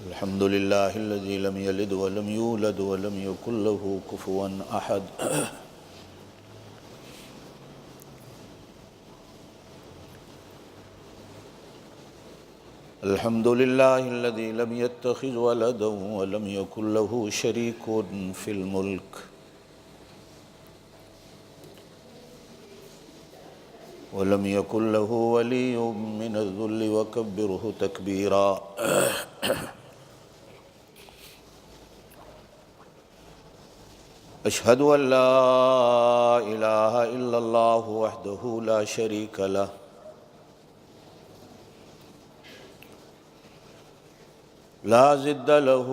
الحمد لله الذي لم يلد ولم يولد ولم يكن له كفوا أحد الحمد لله الذي لم يتخذ ولدا ولم يكن له شريك في الملك ولم يكن له ولي من الذل وكبره تكبيرا أشهد أن لا إله إلا الله وحده لا شريك له لا ضد له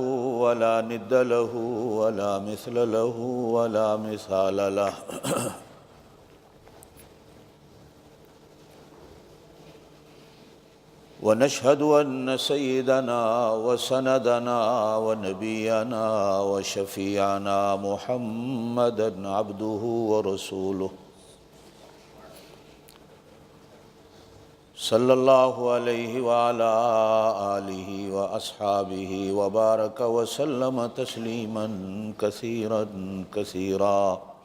ولا ند له ولا مثل له ولا مثال له ونشهد أن سيدنا وسندنا ونبينا وشفيعنا محمدًا عبده ورسوله صلى الله عليه وعلى آله وأصحابه وبارك وسلم تسليمًا كثيرًا كثيرًا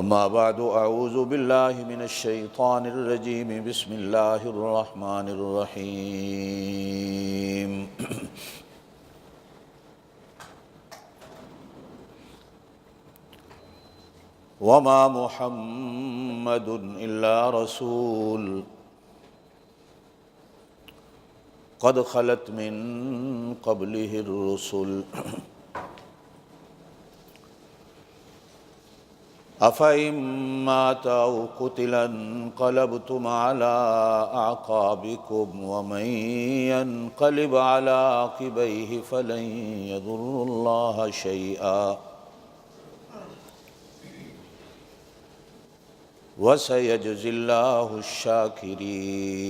أما بعد أعوذ بالله من الشيطان الرجيم بسم الله الرحمن الرحيم وما محمد إلا رسول قد خلت من قبله الرسل أفإن مات أو قتل انقلبتم على أعقابكم ومن ينقلب على عقبيه فلن يضر الله شيئا وسيجزي الله الشاكرين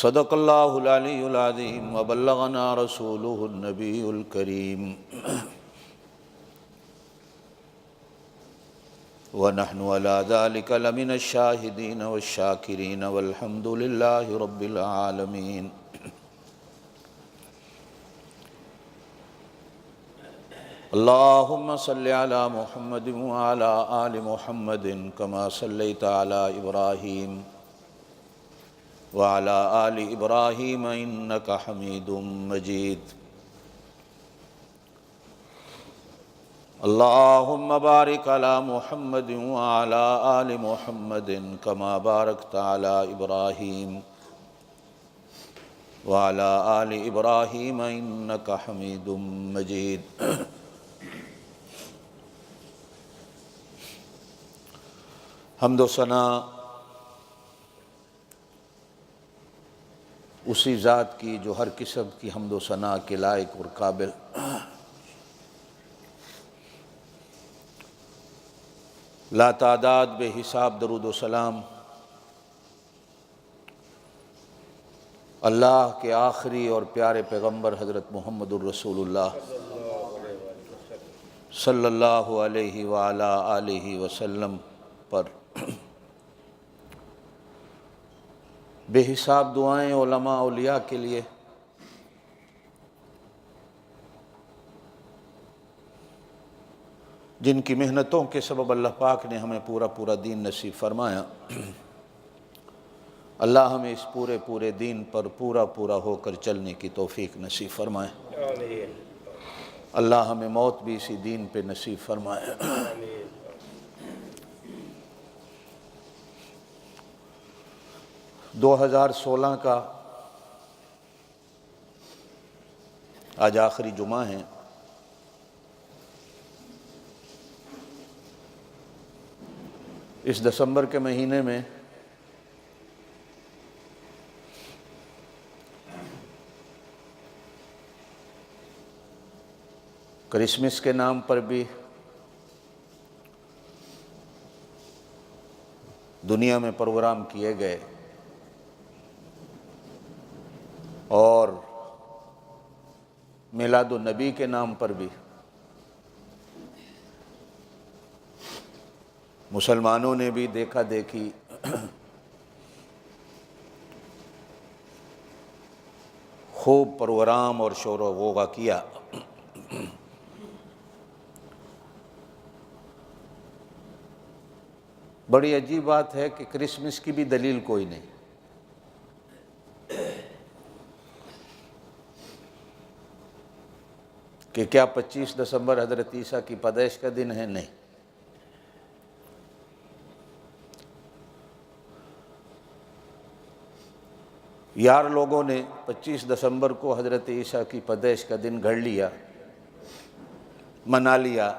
صدق الله العلي العظيم وبلغنا رسوله النبي الكريم ونحن على ذلك لمن الشاهدين والشاكرين والحمد لله رب العالمين اللهم صل على محمد وعلى آل محمد كما صليت على إبراهيم وعلى آل إبراهيم إنك حميد مجيد اللهم بارك على محمد وعلى آل محمد كما باركت على إبراهيم وعلى آل إبراهيم إنك حميد مجيد حمد و ثنا اسی ذات کی جو ہر قسم کی حمد و ثنا کے لائق اور قابل، لا تعداد بے حساب درود و سلام اللہ کے آخری اور پیارے پیغمبر حضرت محمد الرسول اللہ صلی اللہ علیہ وآلہ آلہ وسلم پر۔ بے حساب دعائیں علماء اولیاء کے لیے، جن کی محنتوں کے سبب اللہ پاک نے ہمیں پورا دین نصیب فرمایا۔ اللہ ہمیں اس پورے دین پر پورا ہو کر چلنے کی توفیق نصیب فرمائے۔ اللہ ہمیں موت بھی اسی دین پہ نصیب فرمائے۔ 2016 کا آج آخری جمعہ ہے۔ اس دسمبر کے مہینے میں کرسمس کے نام پر بھی دنیا میں پروگرام کیے گئے، اور میلاد النبی کے نام پر بھی مسلمانوں نے بھی دیکھا دیکھی خوب پروگرام اور شور و غوغا کیا۔ بڑی عجیب بات ہے کہ کرسمس کی بھی دلیل کوئی نہیں۔ کہ کیا 25 دسمبر حضرت عیسیٰ کی پیدائش کا دن ہے؟ نہیں۔ یار لوگوں نے 25 دسمبر کو حضرت عیسیٰ کی پیدائش کا دن گھڑ لیا، منا لیا،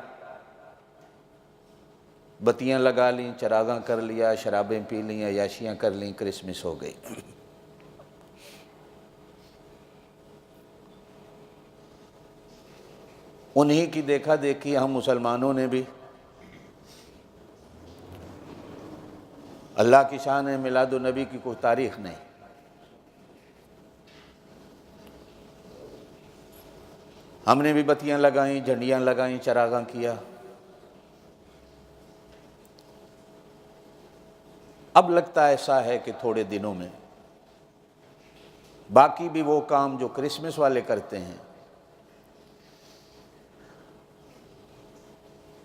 بتیاں لگا لیں، چراغاں کر لیا، شرابیں پی لیں، عیاشیاں کر لیں، کرسمس ہو گئی۔ انہی کی دیکھا دیکھی ہم مسلمانوں نے بھی اللہ کی شان ہے، میلاد النبی کی کوئی تاریخ نہیں، ہم نے بھی بتیاں لگائیں، جھنڈیاں لگائیں، چراغاں کیا۔ اب لگتا ایسا ہے کہ تھوڑے دنوں میں باقی بھی وہ کام جو کرسمس والے کرتے ہیں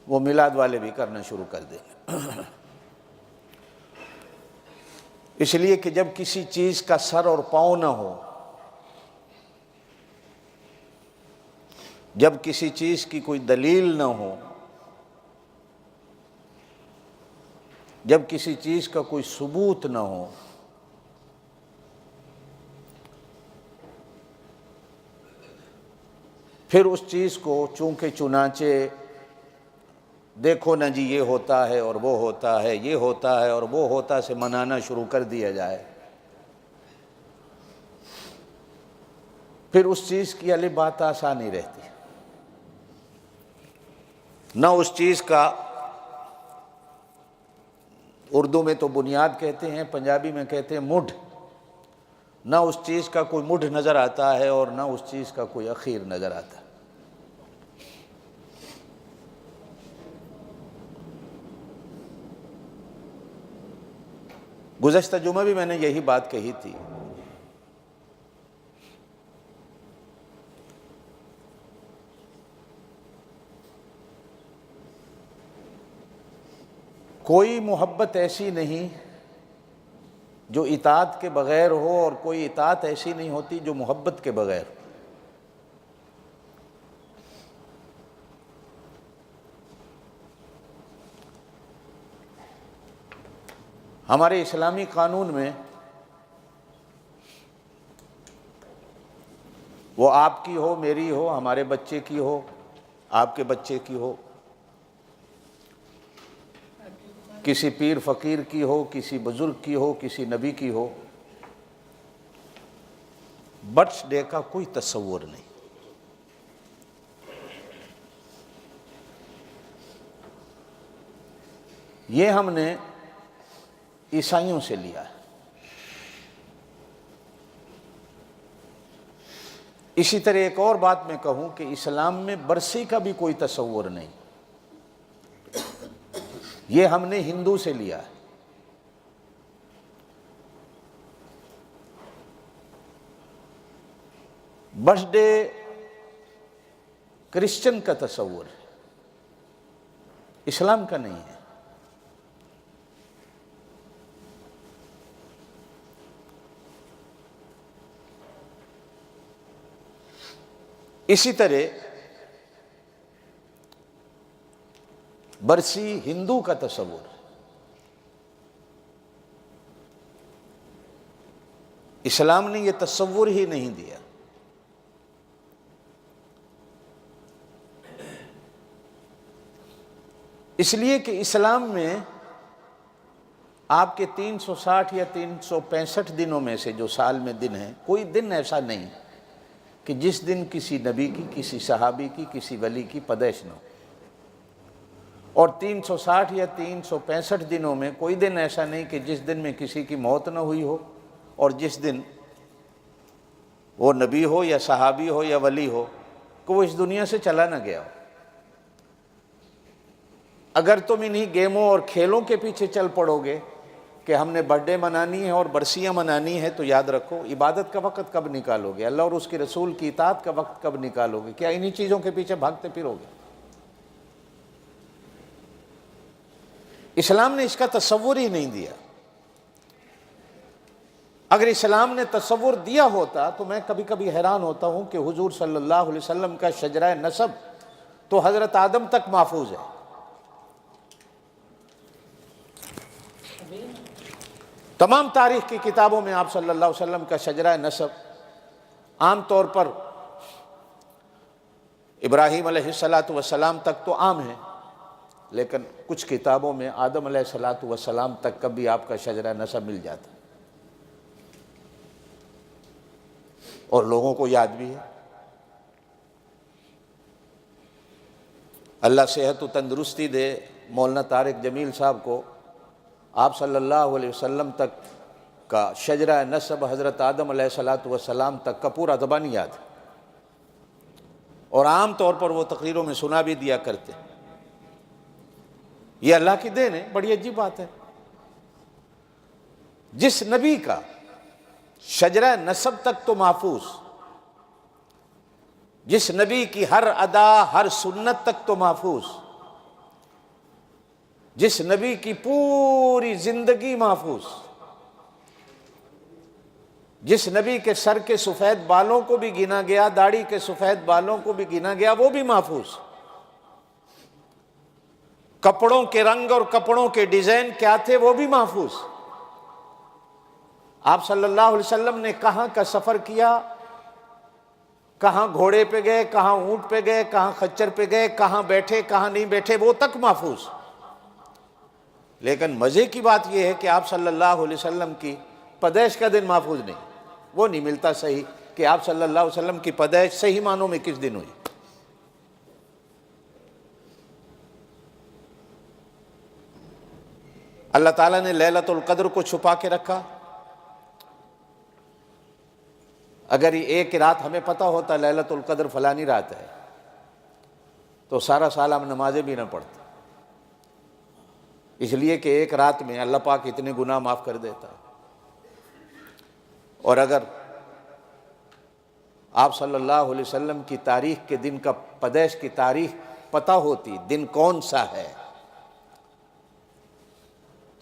وہ میلاد والے بھی کرنا شروع کر دیں گے۔ اس لیے کہ جب کسی چیز کا سر اور پاؤں نہ ہو، جب کسی چیز کی کوئی دلیل نہ ہو، جب کسی چیز کا کوئی ثبوت نہ ہو، پھر اس چیز کو چونکہ چنانچہ دیکھو نا جی یہ ہوتا ہے اور وہ ہوتا ہے، یہ ہوتا ہے اور وہ ہوتا سے منانا شروع کر دیا جائے، پھر اس چیز کی علی بات آسان نہیں رہتی۔ نہ اس چیز کا، اردو میں تو بنیاد کہتے ہیں، پنجابی میں کہتے ہیں مڈھ، نہ اس چیز کا کوئی مڈھ نظر آتا ہے اور نہ اس چیز کا کوئی اخیر نظر آتا ہے۔ گزشتہ جمعہ بھی میں نے یہی بات کہی تھی۔ کوئی محبت ایسی نہیں جو اطاعت کے بغیر ہو، اور کوئی اطاعت ایسی نہیں ہوتی جو محبت کے بغیر۔ ہمارے اسلامی قانون میں وہ آپ کی ہو، میری ہو، ہمارے بچے کی ہو، آپ کے بچے کی ہو، کسی پیر فقیر کی ہو، کسی بزرگ کی ہو، کسی نبی کی ہو، برتھ ڈے کا کوئی تصور نہیں۔ یہ ہم نے عیسائیوں سے لیا ہے۔ اسی طرح ایک اور بات میں کہوں کہ اسلام میں برسی کا بھی کوئی تصور نہیں، یہ ہم نے ہندو سے لیا ہے۔ برتھ ڈے کرسچن کا تصور ہے، اسلام کا نہیں ہے۔ اسی طرح برسی ہندو کا تصور ہے، اسلام نے یہ تصور ہی نہیں دیا۔ اس لیے کہ اسلام میں آپ کے 360 یا 365 دنوں میں سے جو سال میں دن ہیں، کوئی دن ایسا نہیں کہ جس دن کسی نبی کی، کسی صحابی کی، کسی ولی کی پیدائش نہ ہو، اور 360 یا 365 دنوں میں کوئی دن ایسا نہیں کہ جس دن میں کسی کی موت نہ ہوئی ہو، اور جس دن وہ نبی ہو یا صحابی ہو یا ولی ہو کہ وہ اس دنیا سے چلا نہ گیا ہو۔ اگر تم انہی گیموں اور کھیلوں کے پیچھے چل پڑو گے کہ ہم نے برتھ ڈے منانی ہے اور برسیاں منانی ہے، تو یاد رکھو عبادت کا وقت کب نکالو گے، اللہ اور اس کے رسول کی اطاعت کا وقت کب نکالو گے؟ کیا انہی چیزوں کے پیچھے بھاگتے پھرو گے؟ اسلام نے اس کا تصور ہی نہیں دیا۔ اگر اسلام نے تصور دیا ہوتا تو میں کبھی کبھی حیران ہوتا ہوں کہ حضور صلی اللہ علیہ وسلم کا شجرہ نسب تو حضرت آدم تک محفوظ ہے۔ تمام تاریخ کی کتابوں میں آپ صلی اللہ علیہ وسلم کا شجرہ نسب عام طور پر ابراہیم علیہ السلام تک تو عام ہے، لیکن کچھ کتابوں میں آدم علیہ السلام تک کبھی آپ کا شجرہ نسب مل جاتا اور لوگوں کو یاد بھی ہے۔ اللہ صحت و تندرستی دے مولانا طارق جمیل صاحب کو آپ صلی اللہ علیہ وسلم تک کا شجرہ نسب حضرت آدم علیہ السلام تک کا پورا زبانی یاد ہے، اور عام طور پر وہ تقریروں میں سنا بھی دیا کرتے۔ یہ اللہ کی دین ہے، بڑی عجیب بات ہے۔ جس نبی کا شجرہ نسب تک تو محفوظ، جس نبی کی ہر ادا ہر سنت تک تو محفوظ، جس نبی کی پوری زندگی محفوظ، جس نبی کے سر کے سفید بالوں کو بھی گنا گیا، داڑھی کے سفید بالوں کو بھی گنا گیا، وہ بھی محفوظ، کپڑوں کے رنگ اور کپڑوں کے ڈیزائن کیا تھے وہ بھی محفوظ۔ آپ صلی اللہ علیہ وسلم نے کہاں کا سفر کیا، کہاں گھوڑے پہ گئے، کہاں اونٹ پہ گئے، کہاں خچر پہ گئے، کہاں بیٹھے کہاں نہیں بیٹھے، وہ تک محفوظ۔ لیکن مزے کی بات یہ ہے کہ آپ صلی اللہ علیہ وسلم کی پیدائش کا دن محفوظ نہیں، وہ نہیں ملتا صحیح کہ آپ صلی اللہ علیہ وسلم کی پیدائش صحیح معنوں میں کس دن ہوئی۔ اللہ تعالیٰ نے لیلۃ القدر کو چھپا کے رکھا۔ اگر یہ ایک رات ہمیں پتہ ہوتا لیلۃ القدر فلانی رات ہے تو سارا سال ہم نمازیں بھی نہ پڑھتے، اس لیے کہ ایک رات میں اللہ پاک اتنے گناہ معاف کر دیتا ہے۔ اور اگر آپ صلی اللہ علیہ وسلم کی تاریخ کے دن کا پیدائش کی تاریخ پتہ ہوتی، دن کون سا ہے،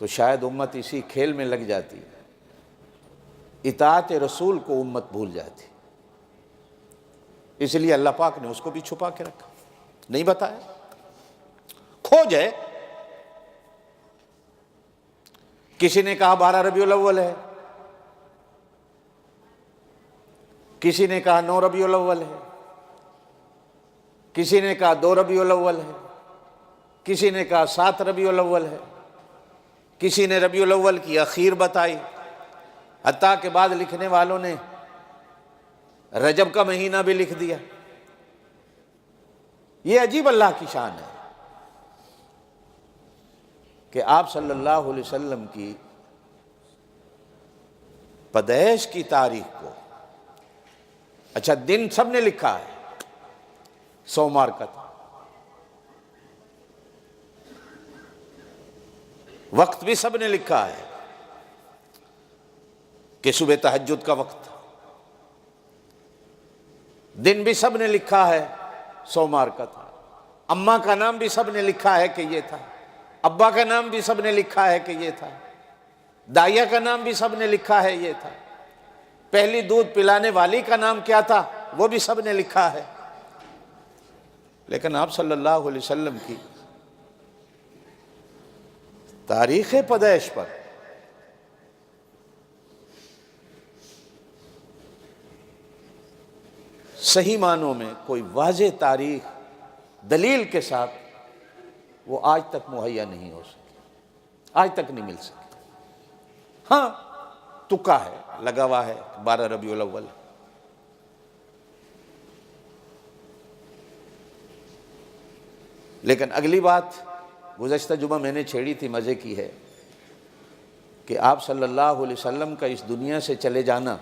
تو شاید امت اسی کھیل میں لگ جاتی، اطاعت رسول کو امت بھول جاتی۔ اس لیے اللہ پاک نے اس کو بھی چھپا کے رکھا، نہیں بتایا، کھوج ہے۔ کسی نے کہا 12 ربیع الاول ہے، کسی نے کہا 9 ربیع الاول ہے، کسی نے کہا 2 ربیع الاول ہے، کسی نے کہا 7 ربیع الاول ہے، کسی نے ربیع الاول کی اخیر بتائی، حتیٰ کہ بعد لکھنے والوں نے رجب کا مہینہ بھی لکھ دیا۔ یہ عجیب اللہ کی شان ہے کہ آپ صلی اللہ علیہ وسلم کی پیدائش کی تاریخ کو، اچھا دن سب نے لکھا ہے، سوموار کا تھا، وقت بھی سب نے لکھا ہے کہ صبح تہجد کا وقت تھا، دن بھی سب نے لکھا ہے سوموار کا تھا، اماں کا نام بھی سب نے لکھا ہے کہ یہ تھا، ابا کا نام بھی سب نے لکھا ہے کہ یہ تھا، دائیا کا نام بھی سب نے لکھا ہے یہ تھا، پہلی دودھ پلانے والی کا نام کیا تھا وہ بھی سب نے لکھا ہے۔ لیکن آپ صلی اللہ علیہ وسلم کی تاریخ پیدائش پر صحیح معنوں میں کوئی واضح تاریخ دلیل کے ساتھ وہ آج تک مہیا نہیں ہو سکی، آج تک نہیں مل سکی۔ ہاں تکا ہے، لگا ہوا ہے 12 ربیع الاول، لیکن اگلی بات گزشتہ جمعہ میں نے چھیڑی تھی، مزے کی ہے کہ آپ صلی اللہ علیہ وسلم کا اس دنیا سے چلے جانا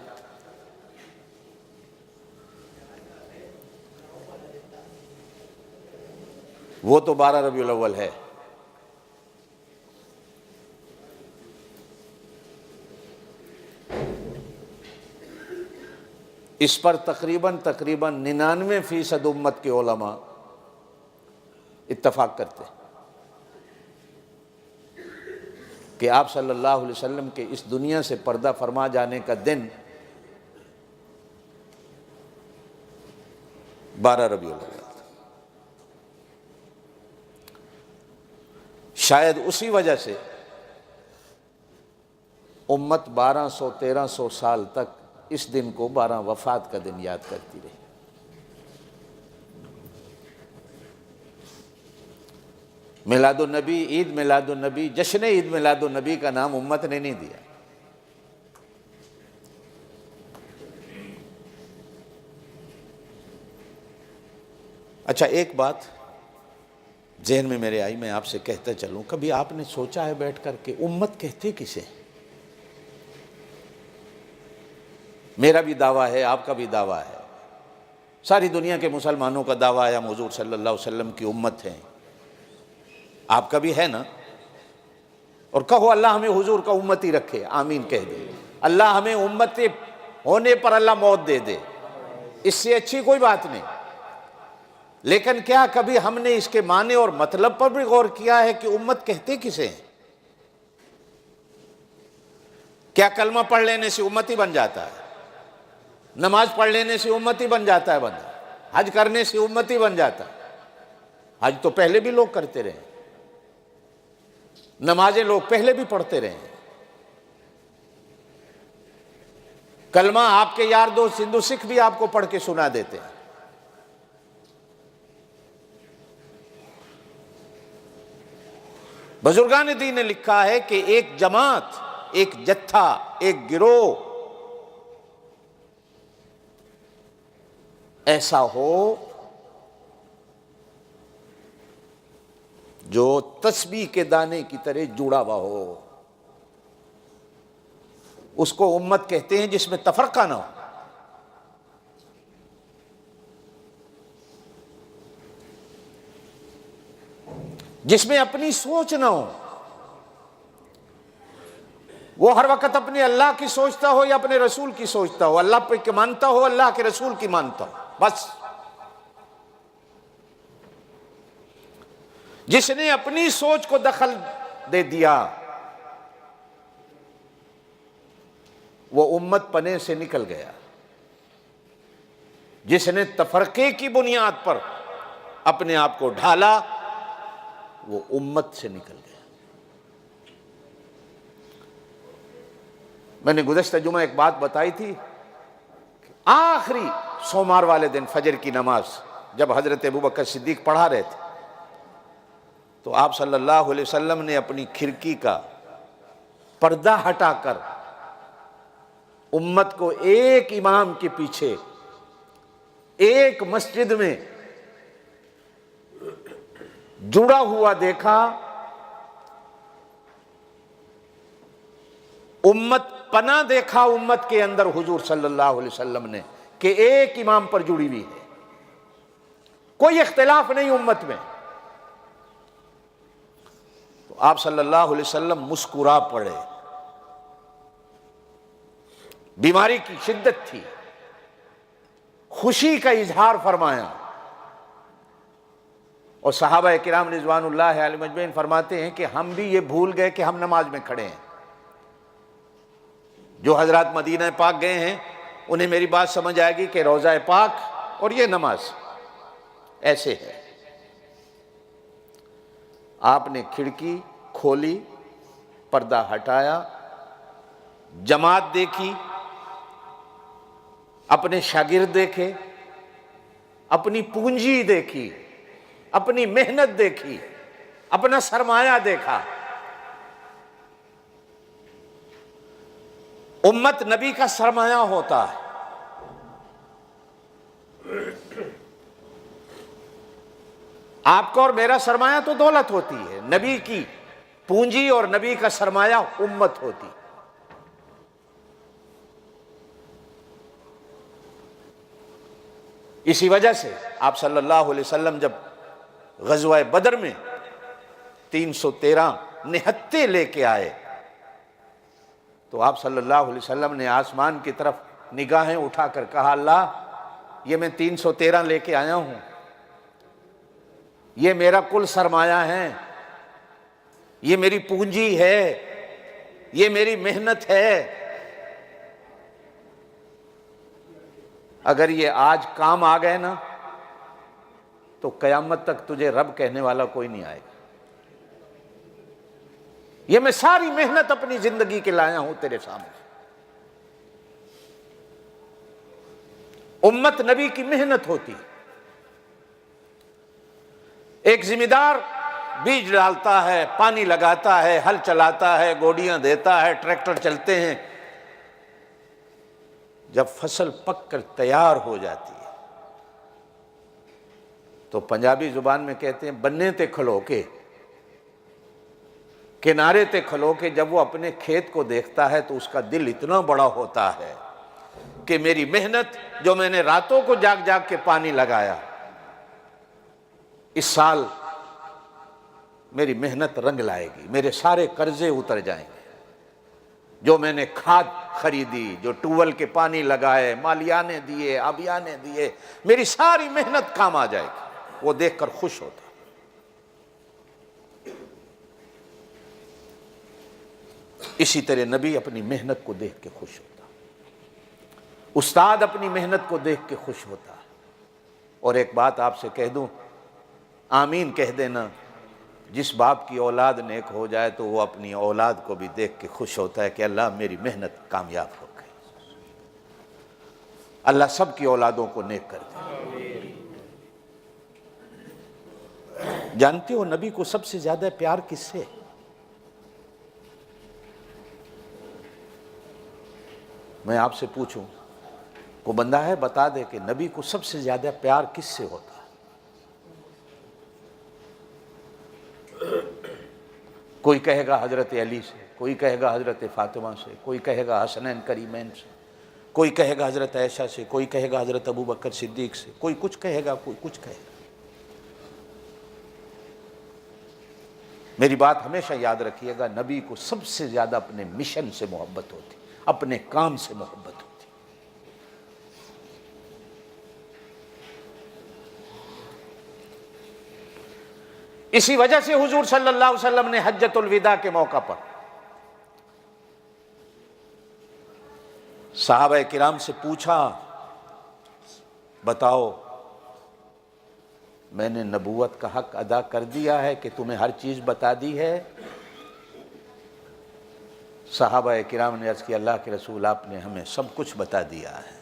وہ تو 12 ربیع الاول ہے، اس پر تقریباً 99% امت کے علماء اتفاق کرتے ہیں کہ آپ صلی اللہ علیہ وسلم کے اس دنیا سے پردہ فرما جانے کا دن 12 ربیع الاول تھا۔ شاید اسی وجہ سے امت 1200-1300 سال تک اس دن کو 12 وفات کا دن یاد کرتی رہی۔ میلاد النبی، عید میلاد النبی، جشن عید میلاد النبی کا نام امت نے نہیں دیا۔ اچھا، ایک بات ذہن میں میرے آئی، میں آپ سے کہتا چلوں، کبھی آپ نے سوچا ہے بیٹھ کر کہ امت کہتے کسے؟ میرا بھی دعویٰ ہے، آپ کا بھی دعویٰ ہے، ساری دنیا کے مسلمانوں کا دعویٰ ہے ہم حضور صلی اللہ علیہ وسلم کی امت ہیں، آپ کا بھی ہے نا؟ اور کہو اللہ ہمیں حضور کا امتی رکھے، آمین کہہ دے۔ اللہ ہمیں امتی ہونے پر اللہ موت دے دے، اس سے اچھی کوئی بات نہیں۔ لیکن کیا کبھی ہم نے اس کے معنی اور مطلب پر بھی غور کیا ہے کہ امت کہتے کسے ہیں؟ کیا کلمہ پڑھ لینے سے امتی بن جاتا ہے؟ نماز پڑھ لینے سے امتی بن جاتا ہے بندہ؟ حج کرنے سے امتی بن جاتا ہے؟ حج تو پہلے بھی لوگ کرتے رہے، نمازیں لوگ پہلے بھی پڑھتے رہے، کلمہ آپ کے یار دوست ہندو سکھ بھی آپ کو پڑھ کے سنا دیتے ہیں۔ بزرگان دین نے لکھا ہے کہ ایک جماعت، ایک جتھا، ایک گروہ ایسا ہو جو تسبیح کے دانے کی طرح جڑا ہوا ہو، اس کو امت کہتے ہیں، جس میں تفرقہ نہ ہو، جس میں اپنی سوچ نہ ہو، وہ ہر وقت اپنے اللہ کی سوچتا ہو یا اپنے رسول کی سوچتا ہو، اللہ پہ مانتا ہو، اللہ کے رسول کی مانتا ہو، بس۔ جس نے اپنی سوچ کو دخل دے دیا وہ امت پنے سے نکل گیا۔ جس نے تفرقے کی بنیاد پر اپنے آپ کو ڈھالا وہ امت سے نکل گیا۔ میں نے گزشتہ جمعہ ایک بات بتائی تھی، آخری سوموار والے دن فجر کی نماز جب حضرت ابوبکر صدیق پڑھا رہے تھے تو آپ صلی اللہ علیہ وسلم نے اپنی کھڑکی کا پردہ ہٹا کر امت کو ایک امام کے پیچھے ایک مسجد میں جڑا ہوا دیکھا۔ امت پناہ دیکھا امت کے اندر حضور صلی اللہ علیہ وسلم نے کہ ایک امام پر جڑی ہوئی ہے، کوئی اختلاف نہیں امت میں۔ تو آپ صلی اللہ علیہ وسلم مسکرا پڑے، بیماری کی شدت تھی، خوشی کا اظہار فرمایا، اور صحابہ کرام رضوان اللہ علیہم اجمعین فرماتے ہیں کہ ہم بھی یہ بھول گئے کہ ہم نماز میں کھڑے ہیں۔ جو حضرات مدینہ پاک گئے ہیں انہیں میری بات سمجھ آئے گی کہ روضہ پاک اور یہ نماز ایسے ہے۔ آپ نے کھڑکی کھولی، پردہ ہٹایا، جماعت دیکھی، اپنے شاگرد دیکھے، اپنی پونجی دیکھی، اپنی محنت دیکھی، اپنا سرمایہ دیکھا۔ امت نبی کا سرمایہ ہوتا ہے۔ آپ کا اور میرا سرمایہ تو دولت ہوتی ہے، نبی کی پونجی اور نبی کا سرمایہ امت ہوتی۔ اسی وجہ سے آپ صلی اللہ علیہ وسلم جب غزوہ بدر میں 313 نہتے لے کے آئے تو آپ صلی اللہ علیہ وسلم نے آسمان کی طرف نگاہیں اٹھا کر کہا اللہ یہ میں 313 لے کے آیا ہوں، یہ میرا کل سرمایہ ہے، یہ میری پونجی ہے، یہ میری محنت ہے، اگر یہ آج کام آ گئے نا تو قیامت تک تجھے رب کہنے والا کوئی نہیں آئے گا۔ یہ میں ساری محنت اپنی زندگی کے لایا ہوں تیرے سامنے۔ امت نبی کی محنت ہوتی، ایک ذمہ دار بیج ڈالتا ہے، پانی لگاتا ہے، ہل چلاتا ہے، گوڑیاں دیتا ہے، ٹریکٹر چلتے ہیں، جب فصل پک کر تیار ہو جاتی ہے تو پنجابی زبان میں کہتے ہیں بننے تے کھلو کے، کنارے تے کھلو کے جب وہ اپنے کھیت کو دیکھتا ہے تو اس کا دل اتنا بڑا ہوتا ہے کہ میری محنت جو میں نے راتوں کو جاگ جاگ کے پانی لگایا، اس سال میری محنت رنگ لائے گی، میرے سارے قرضے اتر جائیں گے، جو میں نے کھاد خریدی، جو ٹوول کے پانی لگائے، مالیانے دیے، آبیانے دیے، میری ساری محنت کام آ جائے گی۔ وہ دیکھ کر خوش ہوتا۔ اسی طرح نبی اپنی محنت کو دیکھ کے خوش ہوتا، استاد اپنی محنت کو دیکھ کے خوش ہوتا۔ اور ایک بات آپ سے کہہ دوں، آمین کہہ دینا، جس باپ کی اولاد نیک ہو جائے تو وہ اپنی اولاد کو بھی دیکھ کے خوش ہوتا ہے کہ اللہ میری محنت کامیاب ہو گئی۔ اللہ سب کی اولادوں کو نیک کر دے۔ جانتے ہو نبی کو سب سے زیادہ پیار کس سے؟ میں آپ سے پوچھوں، کوئی بندہ ہے بتا دے کہ نبی کو سب سے زیادہ پیار کس سے ہوتا ہے؟ کوئی کہے گا حضرت علی سے، کوئی کہے گا حضرت فاطمہ سے، کوئی کہے گا حسنین کریمین سے، کوئی کہے گا حضرت عائشہ سے، کوئی کہے گا حضرت ابو بکر صدیق سے، کوئی کچھ کہے گا، کوئی کچھ کہے گا۔ میری بات ہمیشہ یاد رکھیے گا، نبی کو سب سے زیادہ اپنے مشن سے محبت ہوتی، اپنے کام سے محبت ہوتی۔ اسی وجہ سے حضور صلی اللہ علیہ وسلم نے حجۃ الوداع کے موقع پر صحابہ کرام سے پوچھا، بتاؤ میں نے نبوت کا حق ادا کر دیا ہے کہ تمہیں ہر چیز بتا دی ہے؟ صحابہ کرام نے عرض کیا اللہ کے رسول آپ نے ہمیں سب کچھ بتا دیا ہے۔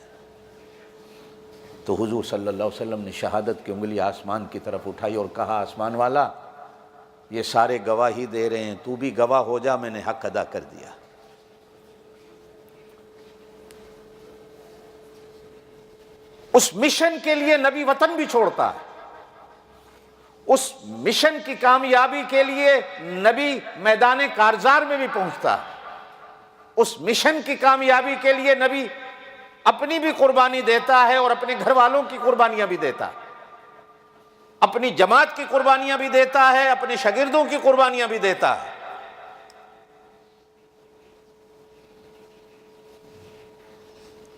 تو حضور صلی اللہ علیہ وسلم نے شہادت کی انگلی آسمان کی طرف اٹھائی اور کہا آسمان والا یہ سارے گواہی دے رہے ہیں، تو بھی گواہ ہو جا، میں نے حق ادا کر دیا۔ اس مشن کے لیے نبی وطن بھی چھوڑتا ہے، اس مشن کی کامیابی کے لیے نبی میدان کارزار میں بھی پہنچتا ہے، اس مشن کی کامیابی کے لیے نبی اپنی بھی قربانی دیتا ہے اور اپنے گھر والوں کی قربانیاں بھی دیتا ہے، اپنی جماعت کی قربانیاں بھی دیتا ہے، اپنے شاگردوں کی قربانیاں بھی دیتا ہے۔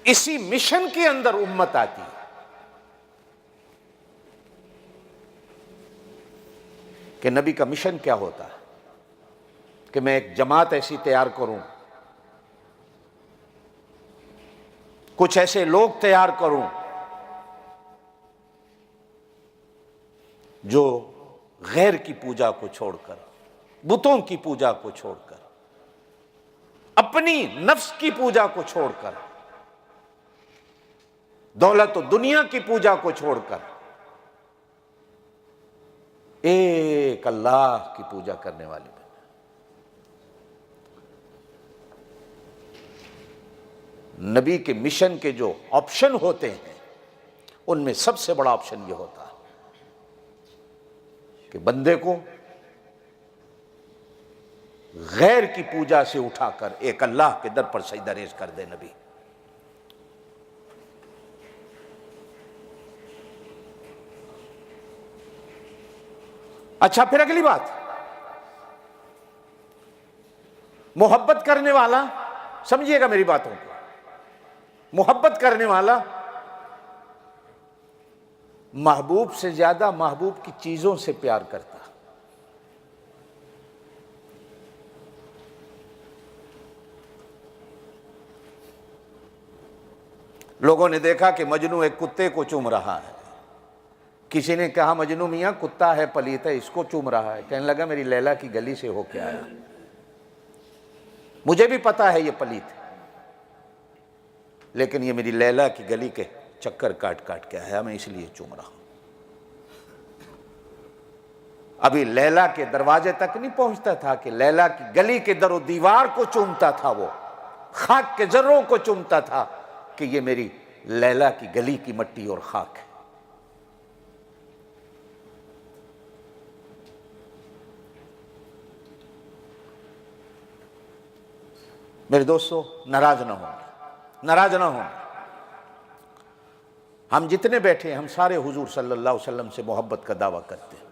اسی مشن کے اندر امت آتی ہے کہ نبی کا مشن کیا ہوتا ہے کہ میں ایک جماعت ایسی تیار کروں، کچھ ایسے لوگ تیار کروں جو غیر کی پوجا کو چھوڑ کر، بتوں کی پوجا کو چھوڑ کر، اپنی نفس کی پوجا کو چھوڑ کر، دولت و دنیا کی پوجا کو چھوڑ کر ایک اللہ کی پوجا کرنے والے بنے۔ نبی کے مشن کے جو آپشن ہوتے ہیں ان میں سب سے بڑا آپشن یہ ہوتا ہے کہ بندے کو غیر کی پوجا سے اٹھا کر ایک اللہ کے در پر سجدہ ریز کر دے نبی۔ اچھا پھر اگلی بات، محبت کرنے والا، سمجھیے گا میری باتوں کو، محبت کرنے والا محبوب سے زیادہ محبوب کی چیزوں سے پیار کرتا. لوگوں نے دیکھا کہ مجنو ایک کتے کو چوم رہا ہے. کسی نے کہا مجنو میاں کتا ہے پلیت ہے اس کو چوم رہا ہے. کہنے لگا میری لیلا کی گلی سے ہو کے آیا, مجھے بھی پتا ہے یہ پلیت ہے, لیکن یہ میری لیلا کی گلی کے چکر کاٹ کاٹ کے آیا, میں اس لیے چوم رہا ہوں. ابھی لیلا کے دروازے تک نہیں پہنچتا تھا کہ لیلا کی گلی کے در و دیوار کو چومتا تھا, وہ خاک کے ذروں کو چومتا تھا کہ یہ میری لیلا کی گلی کی مٹی اور خاک ہے. میرے دوستو, ناراض نہ ہونا, ناراض نہ ہونا. ہم جتنے بیٹھے ہیں ہم سارے حضور صلی اللہ علیہ وسلم سے محبت کا دعویٰ کرتے ہیں,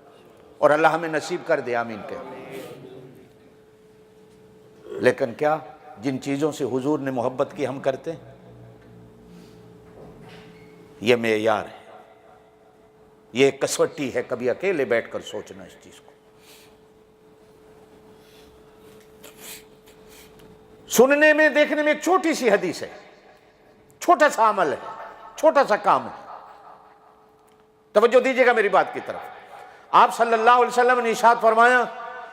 اور اللہ ہمیں نصیب کر دے, آمین کہتے. لیکن کیا جن چیزوں سے حضور نے محبت کی ہم کرتے ہیں؟ یہ معیار ہے, یہ کسوٹی ہے. کبھی اکیلے بیٹھ کر سوچنا اس چیز کو. سننے میں دیکھنے میں ایک چھوٹی سی حدیث ہے, چھوٹا سا عمل ہے, چھوٹا سا کام ہے. توجہ دیجیے گا میری بات کی طرف. آپ صلی اللہ علیہ وسلم نے ارشاد فرمایا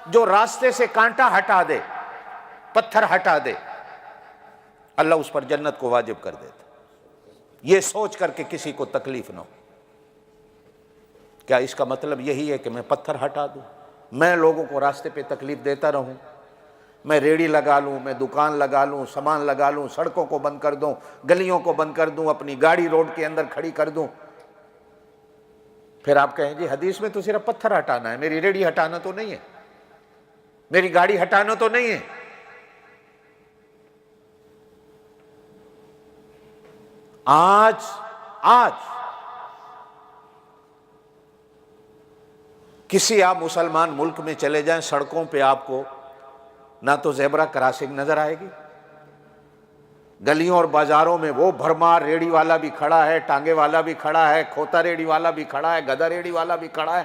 جو راستے سے کانٹا ہٹا دے, پتھر ہٹا دے, اللہ اس پر جنت کو واجب کر دیتا, یہ سوچ کر کے کسی کو تکلیف نہ ہو. کیا اس کا مطلب یہی ہے کہ میں پتھر ہٹا دوں, میں لوگوں کو راستے پہ تکلیف دیتا رہوں, میں ریڑھی لگا لوں, میں دکان لگا لوں, سامان لگا لوں, سڑکوں کو بند کر دوں, گلیوں کو بند کر دوں, اپنی گاڑی روڈ کے اندر کھڑی کر دوں؟ پھر آپ کہیں جی حدیث میں تو صرف پتھر ہٹانا ہے, میری ریڑھی ہٹانا تو نہیں ہے, میری گاڑی ہٹانا تو نہیں ہے. آج کسی آپ مسلمان ملک میں چلے جائیں, سڑکوں پہ آپ کو نہ تو زیبرا کراسنگ نظر آئے گی, گلیوں اور بازاروں میں وہ بھرمار ریڑھی والا بھی کھڑا ہے, ٹانگے والا بھی کھڑا ہے, کھوتا ریڑھی والا بھی کھڑا ہے, گدھا ریڑھی والا بھی کھڑا ہے.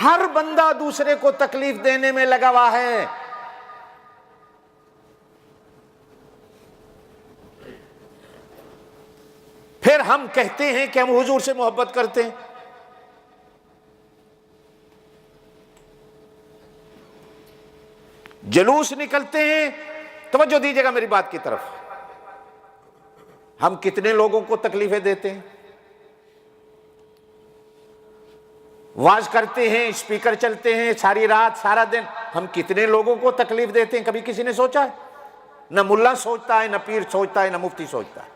ہر بندہ دوسرے کو تکلیف دینے میں لگا ہوا ہے. پھر ہم کہتے ہیں کہ ہم حضور سے محبت کرتے ہیں. جلوس نکلتے ہیں, توجہ دیجیے گا میری بات کی طرف. ہم کتنے لوگوں کو تکلیفیں دیتے ہیں, واز کرتے ہیں, اسپیکر چلتے ہیں ساری رات سارا دن, ہم کتنے لوگوں کو تکلیف دیتے ہیں؟ کبھی کسی نے سوچا ہے؟ نہ ملا سوچتا ہے, نہ پیر سوچتا ہے, نہ مفتی سوچتا ہے.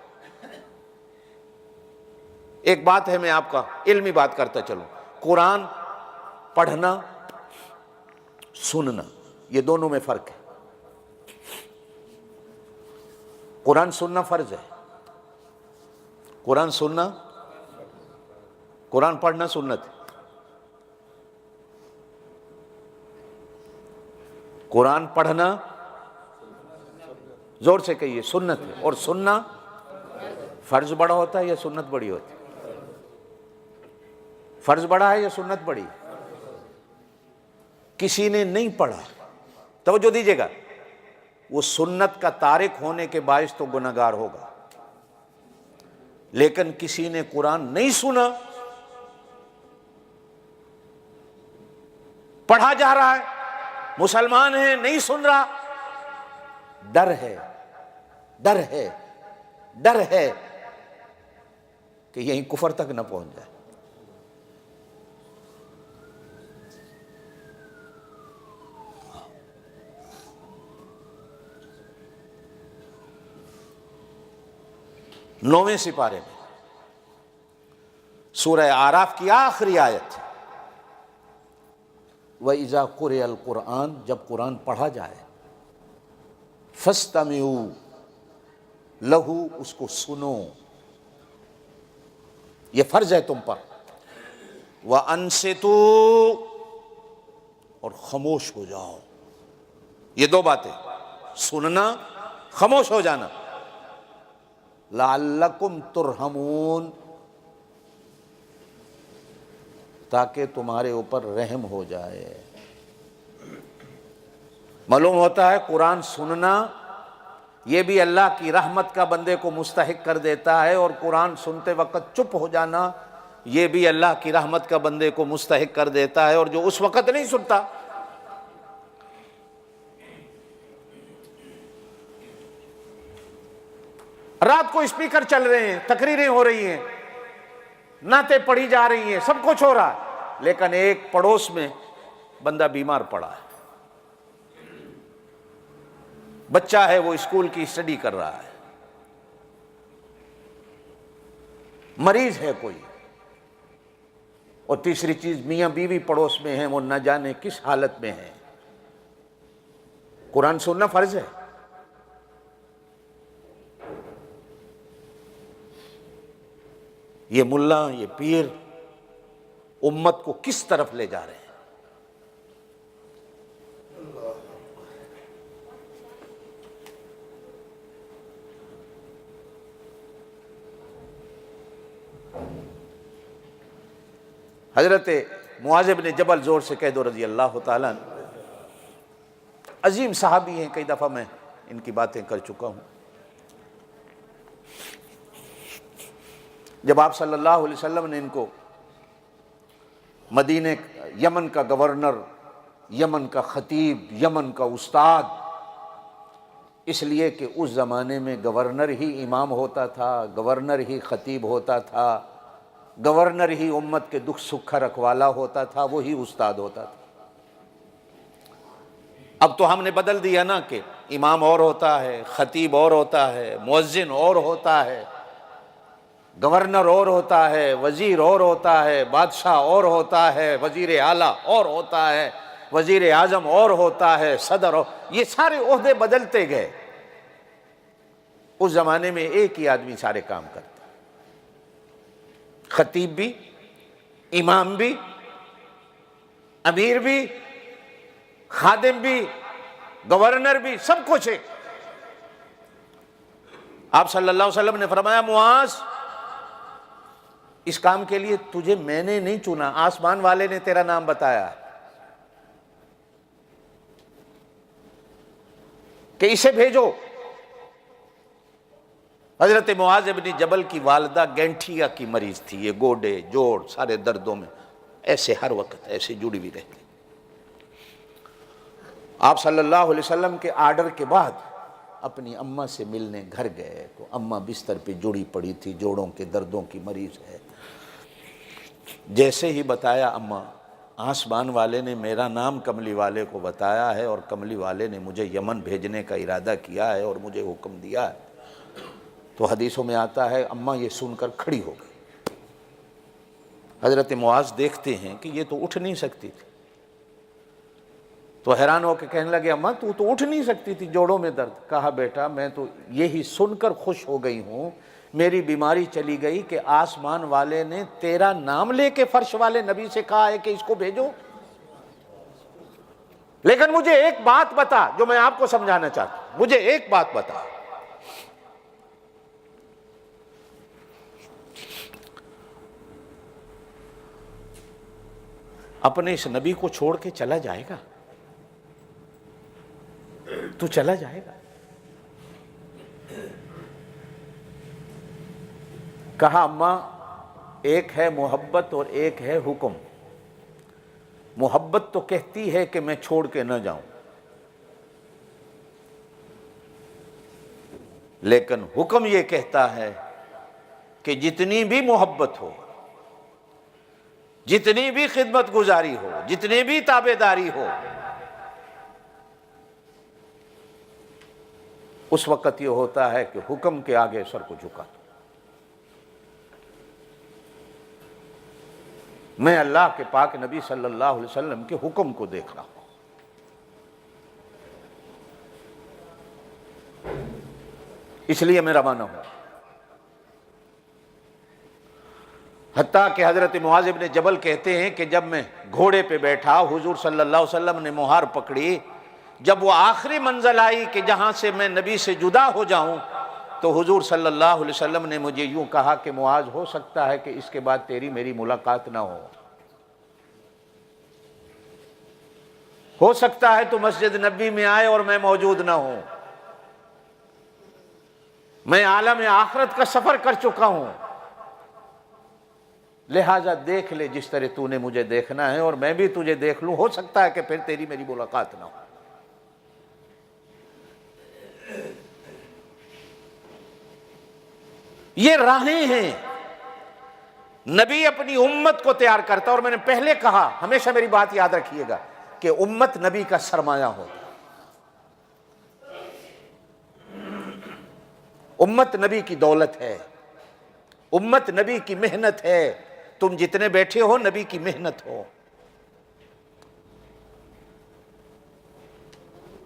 ایک بات ہے, میں آپ کا علمی بات کرتا چلوں. قرآن پڑھنا, سننا, یہ دونوں میں فرق ہے. قرآن سننا فرض ہے, قرآن سننا, قرآن پڑھنا سنت ہے. قرآن پڑھنا, زور سے کہیے, سنت ہے. اور سننا فرض بڑا ہوتا ہے یا سنت بڑی ہوتی ہے؟ فرض بڑا ہے یا سنت بڑی؟ کسی نے نہیں پڑھا, توجہ دیجیے گا, وہ سنت کا تارک ہونے کے باعث تو گنہگار ہوگا. لیکن کسی نے قرآن نہیں سنا, پڑھا جا رہا ہے, مسلمان ہے, نہیں سن رہا, ڈر ہے, ڈر ہے, ڈر ہے کہ یہیں کفر تک نہ پہنچ جائے. نویں سپارے میں سورہ اعراف کی آخری آیت, وَإِذَا قُرِئَ الْقُرْآنُ, جب قرآن پڑھا جائے, فَاسْتَمِعُوا لَهُ, اس کو سنو, یہ فرض ہے تم پر. وَأَنصِتُوا, اور خاموش ہو جاؤ. یہ دو باتیں, سننا, خاموش ہو جانا. لعلکم ترحمون، تاکہ تمہارے اوپر رحم ہو جائے۔ معلوم ہوتا ہے قرآن سننا یہ بھی اللہ کی رحمت کا بندے کو مستحق کر دیتا ہے، اور قرآن سنتے وقت چپ ہو جانا یہ بھی اللہ کی رحمت کا بندے کو مستحق کر دیتا ہے، اور جو اس وقت نہیں سنتا۔ رات کو اسپیکر چل رہے ہیں، تقریریں ہو رہی ہیں، نعتیں پڑھی جا رہی ہیں، سب کچھ ہو رہا ہے، لیکن ایک پڑوس میں بندہ بیمار پڑا ہے، بچہ ہے وہ اسکول کی اسٹڈی کر رہا ہے، مریض ہے کوئی، اور تیسری چیز میاں بیوی پڑوس میں ہیں، وہ نہ جانے کس حالت میں ہیں۔ قرآن سننا فرض ہے۔ یہ ملا، یہ پیر امت کو کس طرف لے جا رہے ہیں؟ حضرت معاذ بن جبل، زور سے کہہ دو رضی اللہ تعالیٰ عنہ، عظیم صحابی ہیں، کئی دفعہ میں ان کی باتیں کر چکا ہوں۔ جب آپ صلی اللہ علیہ وسلم نے ان کو مدینہ، یمن کا گورنر، یمن کا خطیب، یمن کا استاد، اس لیے کہ اس زمانے میں گورنر ہی امام ہوتا تھا، گورنر ہی خطیب ہوتا تھا، گورنر ہی امت کے دکھ سکھ کا رکھوالا ہوتا تھا، وہی استاد ہوتا تھا۔ اب تو ہم نے بدل دیا نا کہ امام اور ہوتا ہے، خطیب اور ہوتا ہے، مؤذن اور ہوتا ہے، گورنر اور ہوتا ہے، وزیر اور ہوتا ہے، بادشاہ اور ہوتا ہے، وزیر اعلیٰ اور ہوتا ہے، وزیر اعظم اور ہوتا ہے، صدر اور، یہ سارے عہدے بدلتے گئے۔ اس زمانے میں ایک ہی آدمی سارے کام کرتا، خطیب بھی، امام بھی، امیر بھی، خادم بھی، گورنر بھی، سب کچھ ہے۔ آپ صلی اللہ علیہ وسلم نے فرمایا معاذ، اس کام کے لیے تجھے میں نے نہیں چنا، آسمان والے نے تیرا نام بتایا کہ اسے بھیجو۔ حضرت معاذ بن جبل کی والدہ گینٹھیا کی مریض تھی، یہ گوڈے جوڑ سارے دردوں میں ایسے ہر وقت ایسے جڑی ہوئی رہتی۔ آپ صلی اللہ علیہ وسلم کے آرڈر کے بعد اپنی اماں سے ملنے گھر گئے تو اماں بستر پہ جڑی پڑی تھی، جوڑوں کے دردوں کی مریض ہے۔ جیسے ہی بتایا اماں، آسمان والے نے میرا نام کملی والے کو بتایا ہے، اور کملی والے نے مجھے یمن بھیجنے کا ارادہ کیا ہے اور مجھے حکم دیا ہے، تو حدیثوں میں آتا ہے اماں یہ سن کر کھڑی ہو گئی۔ حضرت معاذ دیکھتے ہیں کہ یہ تو اٹھ نہیں سکتی تھی، تو حیران ہو کے کہنے لگے اماں تو اٹھ نہیں سکتی تھی، جوڑوں میں درد۔ کہا بیٹا میں تو یہی سن کر خوش ہو گئی ہوں، میری بیماری چلی گئی کہ آسمان والے نے تیرا نام لے کے فرش والے نبی سے کہا ہے کہ اس کو بھیجو۔ لیکن مجھے ایک بات بتا جو میں آپ کو سمجھانا چاہتا ہوں، مجھے ایک بات بتا، اپنے اس نبی کو چھوڑ کے چلا جائے گا؟ تو چلا جائے گا؟ کہا اماں ایک ہے محبت اور ایک ہے حکم۔ محبت تو کہتی ہے کہ میں چھوڑ کے نہ جاؤں، لیکن حکم یہ کہتا ہے کہ جتنی بھی محبت ہو، جتنی بھی خدمت گزاری ہو، جتنی بھی تابعداری ہو، اس وقت یہ ہوتا ہے کہ حکم کے آگے سر کو جھکا دو۔ میں اللہ کے پاک نبی صلی اللہ علیہ وسلم کے حکم کو دیکھ رہا ہوں۔ اس لیے میں روانہ ہوں۔ حتیٰ کہ حضرت معاذ بن جبل کہتے ہیں کہ جب میں گھوڑے پہ بیٹھا، حضور صلی اللہ علیہ وسلم نے مہار پکڑی، جب وہ آخری منزل آئی کہ جہاں سے میں نبی سے جدا ہو جاؤں، تو حضور صلی اللہ علیہ وسلم نے مجھے یوں کہا کہ معاذ ہو سکتا ہے کہ اس کے بعد تیری میری ملاقات نہ ہو سکتا ہے تو مسجد نبی میں آئے اور میں موجود نہ ہوں، میں عالم آخرت کا سفر کر چکا ہوں، لہٰذا دیکھ لے جس طرح تو نے مجھے دیکھنا ہے اور میں بھی تجھے دیکھ لوں، ہو سکتا ہے کہ پھر تیری میری ملاقات نہ ہو۔ یہ راہیں ہیں، نبی اپنی امت کو تیار کرتا، اور میں نے پہلے کہا، ہمیشہ میری بات یاد رکھیے گا کہ امت نبی کا سرمایہ ہوتا، امت نبی کی دولت ہے، امت نبی کی محنت ہے، تم جتنے بیٹھے ہو نبی کی محنت ہو،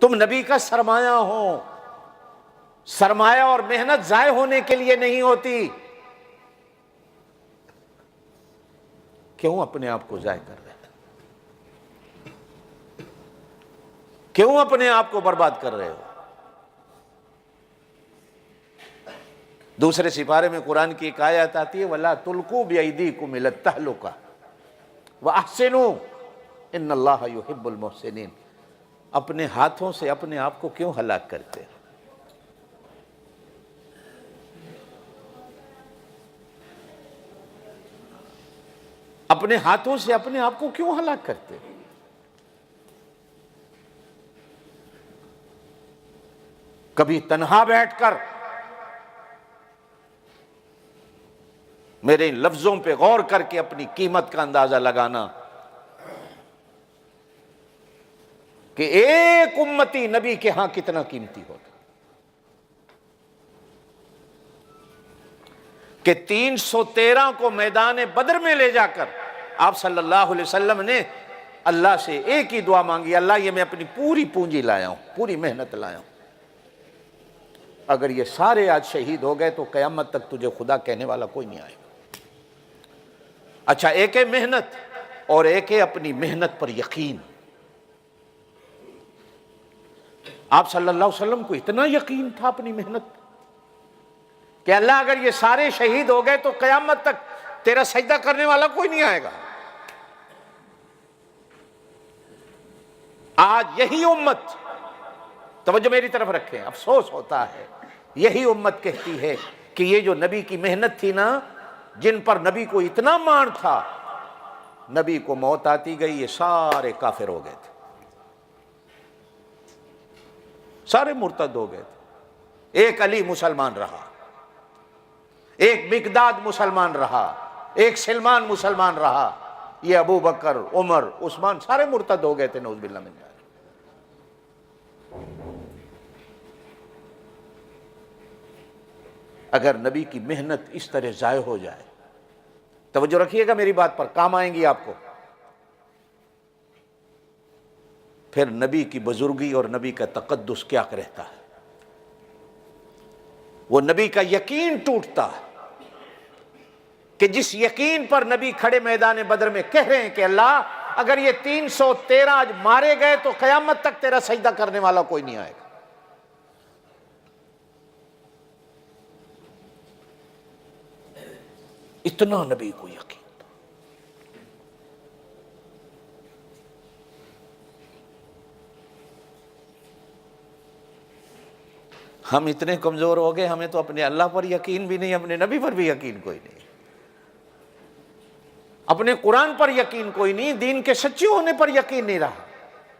تم نبی کا سرمایہ ہو، سرمایہ اور محنت ضائع ہونے کے لیے نہیں ہوتی۔ کیوں اپنے آپ کو ضائع کر رہے ہیں؟ کیوں اپنے آپ کو برباد کر رہے ہو؟ دوسرے سپارے میں قرآن کی ایک آیت آتی ہے وَلَا تُلْقُوا بِأَيْدِيكُمْ إِلَى التَّهْلُكَةِ وَأَحْسِنُوا إِنَّ اللَّهَ يُحِبُّ الْمُحْسِنِينَ۔ اپنے ہاتھوں سے اپنے آپ کو کیوں ہلاک کرتے ہیں؟ اپنے ہاتھوں سے اپنے آپ کو کیوں ہلاک کرتے ہیں؟ کبھی تنہا بیٹھ کر میرے ان لفظوں پہ غور کر کے اپنی قیمت کا اندازہ لگانا کہ ایک امتی نبی کے ہاں کتنا قیمتی ہوتا، کہ 313 کو میدان بدر میں لے جا کر آپ صلی اللہ علیہ وسلم نے اللہ سے ایک ہی دعا مانگی، اللہ یہ میں اپنی پوری پونجی لایا ہوں، پوری محنت لایا ہوں، اگر یہ سارے آج شہید ہو گئے تو قیامت تک تجھے خدا کہنے والا کوئی نہیں آئے گا۔ اچھا، ایک ہے محنت اور ایک ہے اپنی محنت پر یقین۔ آپ صلی اللہ علیہ وسلم کو اتنا یقین تھا اپنی محنت کہ اللہ اگر یہ سارے شہید ہو گئے تو قیامت تک تیرا سجدہ کرنے والا کوئی نہیں آئے گا۔ آج یہی امت، توجہ میری طرف رکھیں، افسوس ہوتا ہے، یہی امت کہتی ہے کہ یہ جو نبی کی محنت تھی نا، جن پر نبی کو اتنا مان تھا، نبی کو موت آتی گئی، یہ سارے کافر ہو گئے تھے، سارے مرتد ہو گئے تھے، ایک علی مسلمان رہا، ایک مقداد مسلمان رہا، ایک سلمان مسلمان رہا، یہ ابو بکر، عمر، عثمان سارے مرتد ہو گئے تھے، نعوذ باللہ من ذالک۔ اگر نبی کی محنت اس طرح ضائع ہو جائے، توجہ رکھیے گا میری بات پر، کام آئیں گی آپ کو، پھر نبی کی بزرگی اور نبی کا تقدس کیا رہتا ہے؟ وہ نبی کا یقین ٹوٹتا ہے کہ جس یقین پر نبی کھڑے میدان بدر میں کہہ رہے ہیں کہ اللہ اگر یہ 313 آج مارے گئے تو قیامت تک تیرا سجدہ کرنے والا کوئی نہیں آئے گا۔ اتنا نبی کو یقین تھا۔ ہم اتنے کمزور ہو گئے، ہمیں تو اپنے اللہ پر یقین بھی نہیں، اپنے نبی پر بھی یقین کوئی نہیں، اپنے قرآن پر یقین کوئی نہیں، دین کے سچے ہونے پر یقین نہیں رہا،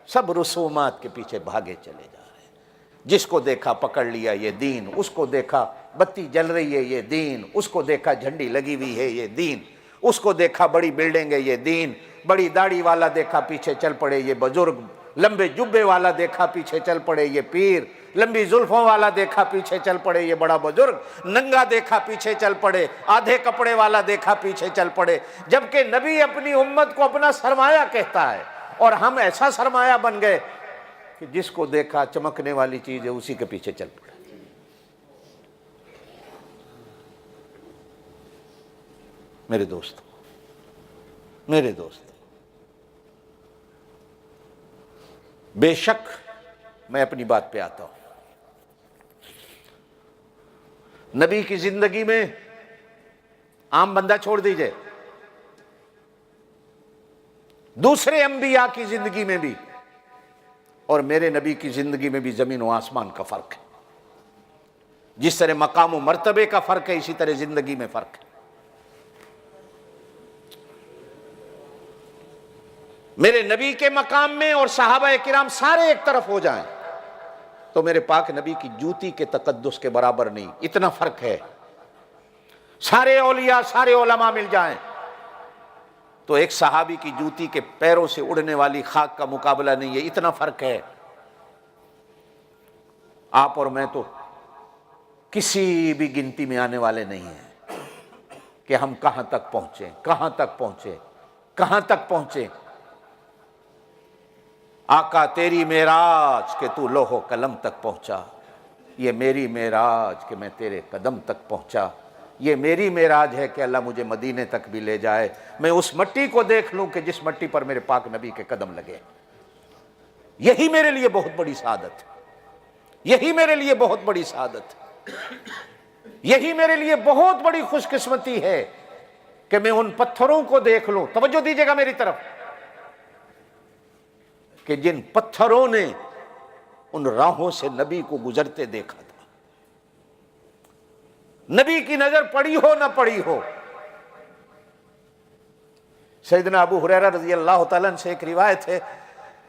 سب رسومات کے پیچھے بھاگے چلے جا رہے ہیں، جس کو دیکھا پکڑ لیا یہ دین، اس کو دیکھا بتی جل رہی ہے یہ دین، اس کو دیکھا جھنڈی لگی ہوئی ہے یہ دین، اس کو دیکھا بڑی بلڈنگ ہے یہ دین، بڑی داڑھی والا دیکھا پیچھے چل پڑے یہ بزرگ، لمبے جبے والا دیکھا پیچھے چل پڑے یہ پیر، لمبی زلفوں والا دیکھا پیچھے چل پڑے یہ بڑا بزرگ، ننگا دیکھا پیچھے چل پڑے، آدھے کپڑے والا دیکھا پیچھے چل پڑے، جبکہ نبی اپنی امت کو اپنا سرمایہ کہتا ہے، اور ہم ایسا سرمایہ بن گئے کہ جس کو دیکھا چمکنے والی چیز ہے اسی کے پیچھے چل پڑے۔ میرے دوست، بے شک میں اپنی بات پہ آتا ہوں، نبی کی زندگی میں عام بندہ چھوڑ دیجئے، دوسرے انبیاء کی زندگی میں بھی اور میرے نبی کی زندگی میں بھی زمین و آسمان کا فرق ہے۔ جس طرح مقام و مرتبے کا فرق ہے، اسی طرح زندگی میں فرق ہے۔ میرے نبی کے مقام میں اور صحابہ کرام سارے ایک طرف ہو جائیں تو میرے پاک نبی کی جوتی کے تقدس کے برابر نہیں، اتنا فرق ہے۔ سارے اولیاء، سارے علماء مل جائیں تو ایک صحابی کی جوتی کے پیروں سے اڑنے والی خاک کا مقابلہ نہیں ہے، اتنا فرق ہے۔ آپ اور میں تو کسی بھی گنتی میں آنے والے نہیں ہیں کہ ہم کہاں تک پہنچے، کہاں تک پہنچے، کہاں تک پہنچے۔ آقا تیری معراج کہ تو لوح و قلم تک پہنچا، یہ میری معراج کہ میں تیرے قدم تک پہنچا۔ یہ میری معراج ہے کہ اللہ مجھے مدینے تک بھی لے جائے، میں اس مٹی کو دیکھ لوں کہ جس مٹی پر میرے پاک نبی کے قدم لگے۔ یہی میرے لیے بہت بڑی سعادت، یہی میرے لیے بہت بڑی سعادت، یہی میرے لیے بہت بڑی خوش قسمتی ہے کہ میں ان پتھروں کو دیکھ لوں۔ توجہ دیجیے گا میری طرف، کہ جن پتھروں نے ان راہوں سے نبی کو گزرتے دیکھا تھا۔ نبی کی نظر پڑی ہو نہ پڑی ہو۔ سیدنا ابو ہریرہ رضی اللہ تعالیٰ عنہ سے ایک روایت ہے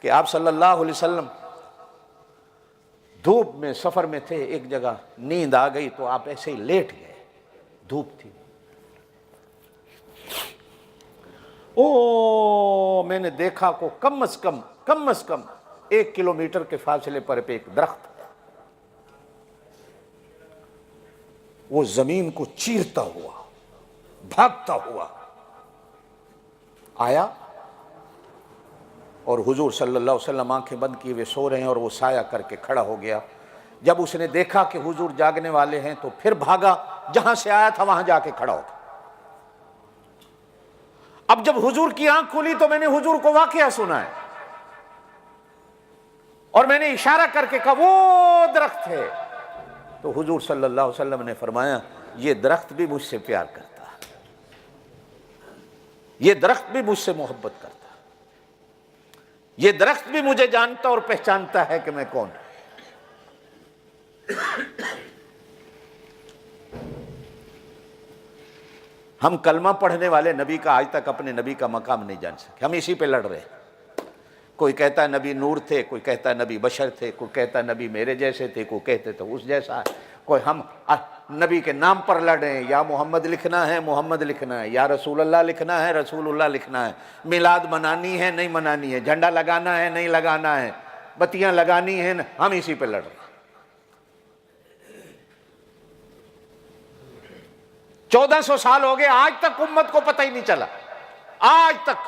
کہ آپ صلی اللہ علیہ وسلم دھوپ میں سفر میں تھے، ایک جگہ نیند آ گئی تو آپ ایسے ہی لیٹ گئے، دھوپ تھی۔ میں نے دیکھا کو کم از کم 1 کلومیٹر کے فاصلے پر ایک درخت، وہ زمین کو چیرتا ہوا، بھاگتا ہوا آیا اور حضور صلی اللہ علیہ وسلم آنکھیں بند کیے ہوئے سو رہے ہیں اور وہ سایہ کر کے کھڑا ہو گیا۔ جب اس نے دیکھا کہ حضور جاگنے والے ہیں تو پھر بھاگا، جہاں سے آیا تھا وہاں جا کے کھڑا ہو گیا۔ اب جب حضور کی آنکھ کھلی تو میں نے حضور کو واقعہ سنا ہے اور میں نے اشارہ کر کے کہا وہ درخت ہے، تو حضور صلی اللہ علیہ وسلم نے فرمایا یہ درخت بھی مجھ سے پیار کرتا، یہ درخت بھی مجھ سے محبت کرتا، یہ درخت بھی مجھے جانتا اور پہچانتا ہے کہ میں کون ہوں۔ ہم کلمہ پڑھنے والے نبی کا آج تک اپنے نبی کا مقام نہیں جان سکے، ہم اسی پہ لڑ رہے ہیں۔ کوئی کہتا ہے نبی نور تھے، کوئی کہتا ہے نبی بشر تھے، کوئی کہتا ہے نبی میرے جیسے تھے، کوئی کہتے تو اس جیسا ہے، کوئی ہم نبی کے نام پر لڑ رہے ہیں، یا محمد لکھنا ہے محمد لکھنا ہے، یا رسول اللہ لکھنا ہے رسول اللہ لکھنا ہے، میلاد منانی ہے نہیں منانی ہے، جھنڈا لگانا ہے نہیں لگانا ہے، بتیاں لگانی ہیں، ہم اسی پہ لڑ رہے ہیں۔ 1400 سال ہو گئے، آج تک امت کو پتہ ہی نہیں چلا، آج تک۔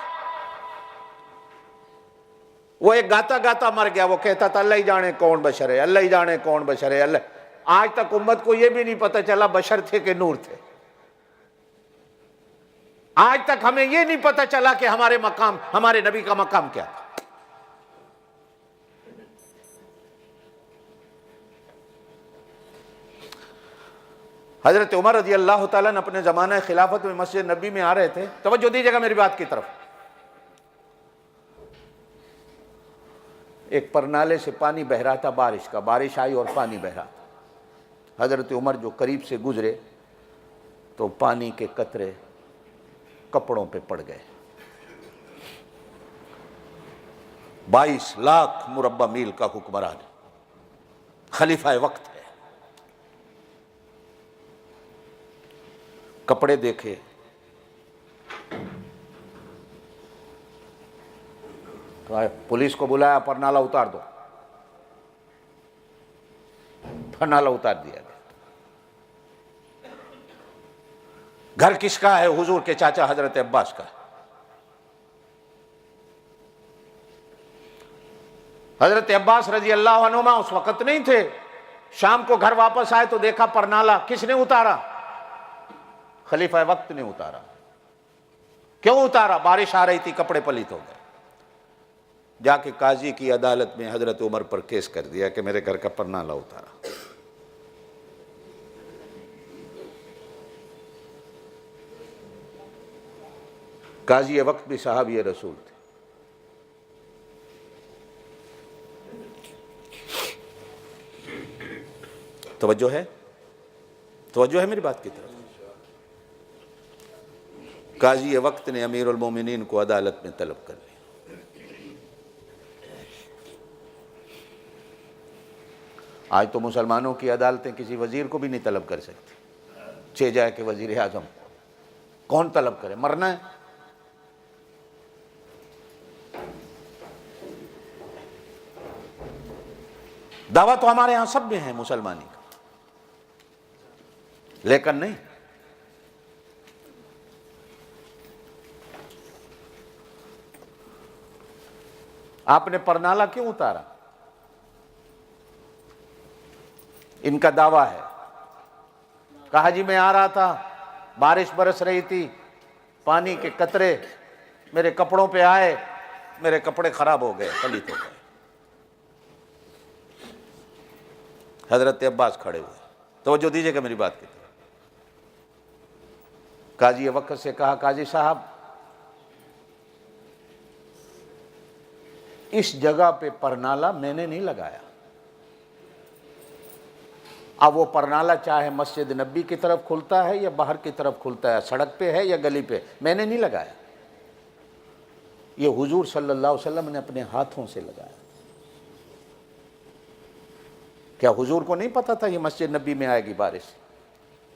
وہ ایک گاتا گاتا مر گیا، وہ کہتا تھا اللہ ہی جانے کون بشر ہے، اللہ ہی جانے کون بشر ہے، اللہ۔ آج تک امت کو یہ بھی نہیں پتہ چلا بشر تھے کہ نور تھے۔ آج تک ہمیں یہ نہیں پتہ چلا کہ ہمارے مقام، ہمارے نبی کا مقام کیا تھا۔ حضرت عمر رضی اللہ تعالیٰ نے اپنے زمانہ خلافت میں مسجد نبی میں آ رہے تھے، توجہ دیجیے گا میری بات کی طرف۔ ایک پرنالے سے پانی بہ رہا تھا بارش کا، بارش آئی اور پانی بہ رہا تھا۔ حضرت عمر جو قریب سے گزرے تو پانی کے قطرے کپڑوں پہ پڑ گئے۔ 22 لاکھ مربع میل کا حکمران، خلیفہ وقت ہے، کپڑے دیکھے، پولیس کو بلایا، پرنالہ اتار دو، پرنالہ اتار دیا گیا۔ گھر کس کا ہے؟ حضور کے چاچا حضرت عباس کا۔ حضرت عباس رضی اللہ عنہما اس وقت نہیں تھے، شام کو گھر واپس آئے تو دیکھا پرنالہ کس نے اتارا؟ خلیفہ وقت نے اتارا۔ کیوں اتارا؟ بارش آ رہی تھی، کپڑے پلیت ہو گئے۔ جا کے قاضی کی عدالت میں حضرت عمر پر کیس کر دیا کہ میرے گھر کا پرنالہ اتارا۔ قاضی وقت بھی صحابی رسول تھے. توجہ ہے میری بات کی طرف. قاضی وقت نے امیر المومنین کو عدالت میں طلب کر لیا. آج تو مسلمانوں کی عدالتیں کسی وزیر کو بھی نہیں طلب کر سکتی. چہ جائے کہ وزیر اعظم کون طلب کرے؟ مرنا ہے. دعویٰ تو ہمارے ہاں سب میں ہے مسلمانی کا، لیکن نہیں. آپ نے پرنالہ کیوں اتارا؟ ان کا دعویٰ ہے، کہا جی میں آ رہا تھا، بارش برس رہی تھی، پانی کے قطرے میرے کپڑوں پہ آئے، میرے کپڑے خراب ہو گئے، پلیت ہو گئے. حضرت عباس کھڑے ہوئے. توجہ دیجیے گا میری بات کی طرف. قاضی وقت سے کہا قاضی صاحب اس جگہ پہ پرنالہ میں نے نہیں لگایا. اب وہ پرنالہ چاہے مسجد نبی کی طرف کھلتا ہے یا باہر کی طرف کھلتا ہے، سڑک پہ ہے یا گلی پہ، میں نے نہیں لگایا. یہ حضور صلی اللہ علیہ وسلم نے اپنے ہاتھوں سے لگایا. کیا حضور کو نہیں پتا تھا یہ مسجد نبی میں آئے گی بارش،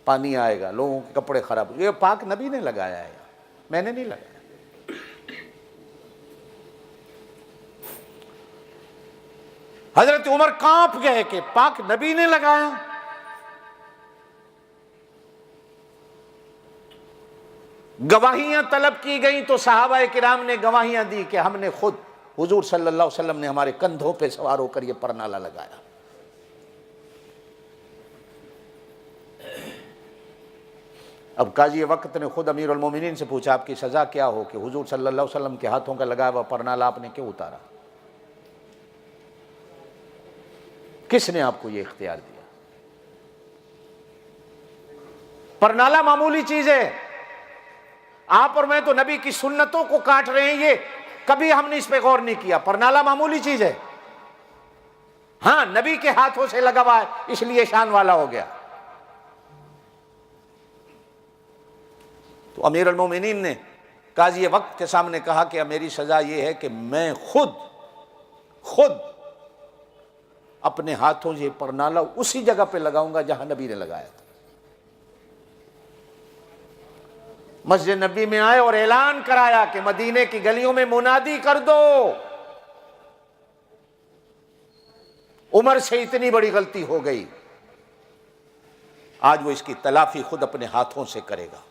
پانی آئے گا، لوگوں کے کپڑے خراب؟ یہ پاک نبی نے لگایا ہے، میں نے نہیں لگایا. حضرت عمر کانپ گئے کہ پاک نبی نے لگایا. گواہیاں طلب کی گئیں تو صحابہ کرام نے گواہیاں دی کہ ہم نے خود، حضور صلی اللہ علیہ وسلم نے ہمارے کندھوں پہ سوار ہو کر یہ پرنالہ لگایا. اب قاضی وقت نے خود امیر المومنین سے پوچھا آپ کی سزا کیا ہو کہ حضور صلی اللہ علیہ وسلم کے ہاتھوں کا لگایا ہوا پرنالہ آپ نے کیوں اتارا؟ کس نے آپ کو یہ اختیار دیا؟ پرنالہ معمولی چیز ہے. آپ اور میں تو نبی کی سنتوں کو کاٹ رہے ہیں، یہ کبھی ہم نے اس پہ غور نہیں کیا. پرنالہ معمولی چیز ہے. ہاں نبی کے ہاتھوں سے لگا ہوا ہے اس لیے شان والا ہو گیا. تو امیر المومنین نے قاضی وقت کے سامنے کہا کہ میری سزا یہ ہے کہ میں خود اپنے ہاتھوں سے پرنالہ اسی جگہ پہ لگاؤں گا جہاں نبی نے لگایا تھا. مسجد نبی میں آئے اور اعلان کرایا کہ مدینے کی گلیوں میں منادی کر دو، عمر سے اتنی بڑی غلطی ہو گئی، آج وہ اس کی تلافی خود اپنے ہاتھوں سے کرے گا.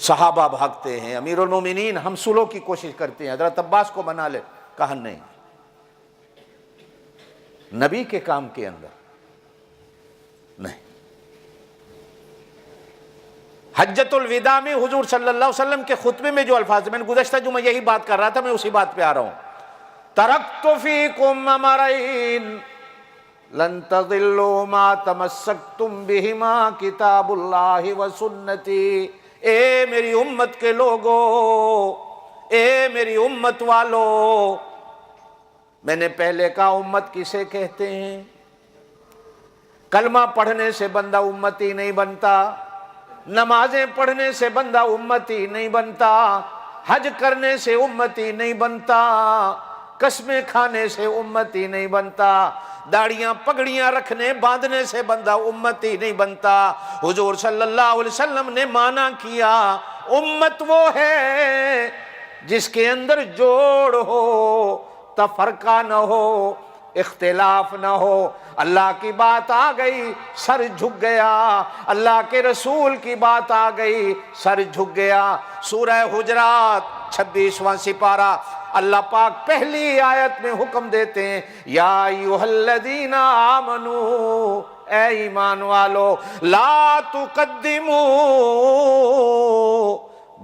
صحابہ بھاگتے ہیں، امیر المومنین ہم سلو کی کوشش کرتے ہیں، حضرت عباس کو بنا لے. کہا نہیں، نبی کے کام کے اندر نہیں. حجۃ الوداع میں حضور صلی اللہ علیہ وسلم کے خطبے میں جو الفاظ ہیں، میں نے گزشتہ جو میں یہی بات کر رہا تھا، میں اسی بات پہ آ رہا ہوں. ترکت فیکم امرین لن تضلوا ما تمسکتم بہما کتاب اللہ و سنتی. اے میری امت کے لوگو، اے میری امت والو، میں نے پہلے کہا امت کسے کہتے ہیں؟ کلمہ پڑھنے سے بندہ امتی نہیں بنتا، نمازیں پڑھنے سے بندہ امتی نہیں بنتا، حج کرنے سے امتی نہیں بنتا، قسمیں کھانے سے امتی نہیں بنتا، داڑیاں پگڑیاں رکھنے باندھنے سے بندہ امتی نہیں بنتا. حضور صلی اللہ علیہ وسلم نے مانا کیا امت وہ ہے جس کے اندر جوڑ ہو، تفرقہ نہ ہو، اختلاف نہ ہو. اللہ کی بات آ گئی سر جھک گیا، اللہ کے رسول کی بات آ گئی سر جھک گیا. سورہ حجرات 26واں سپارہ اللہ پاک پہلی آیت میں حکم دیتے ہیں، یا ایھا الذین آمنو، اے ایمان والو، لا تقدموا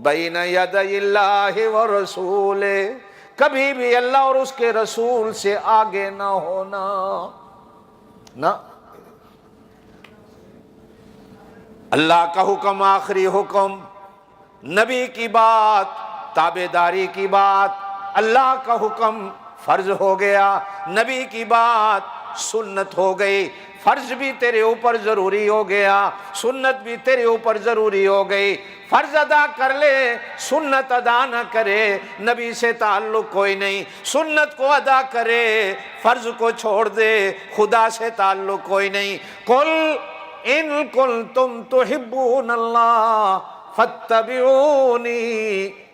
بین یدی اللہ ورسولہ، کبھی بھی اللہ اور اس کے رسول سے آگے نہ ہونا. نہ اللہ کا حکم آخری حکم، نبی کی بات تابعداری کی بات، اللہ کا حکم فرض ہو گیا، نبی کی بات سنت ہو گئی، فرض بھی تیرے اوپر ضروری ہو گیا، سنت بھی تیرے اوپر ضروری ہو گئی۔ فرض ادا کر لے، سنت ادا نہ کرے، نبی سے تعلق کوئی نہیں، سنت کو ادا کرے، فرض کو چھوڑ دے، خدا سے تعلق کوئی نہیں۔ قل ان کنتم تحبون اللہ فاتبعونی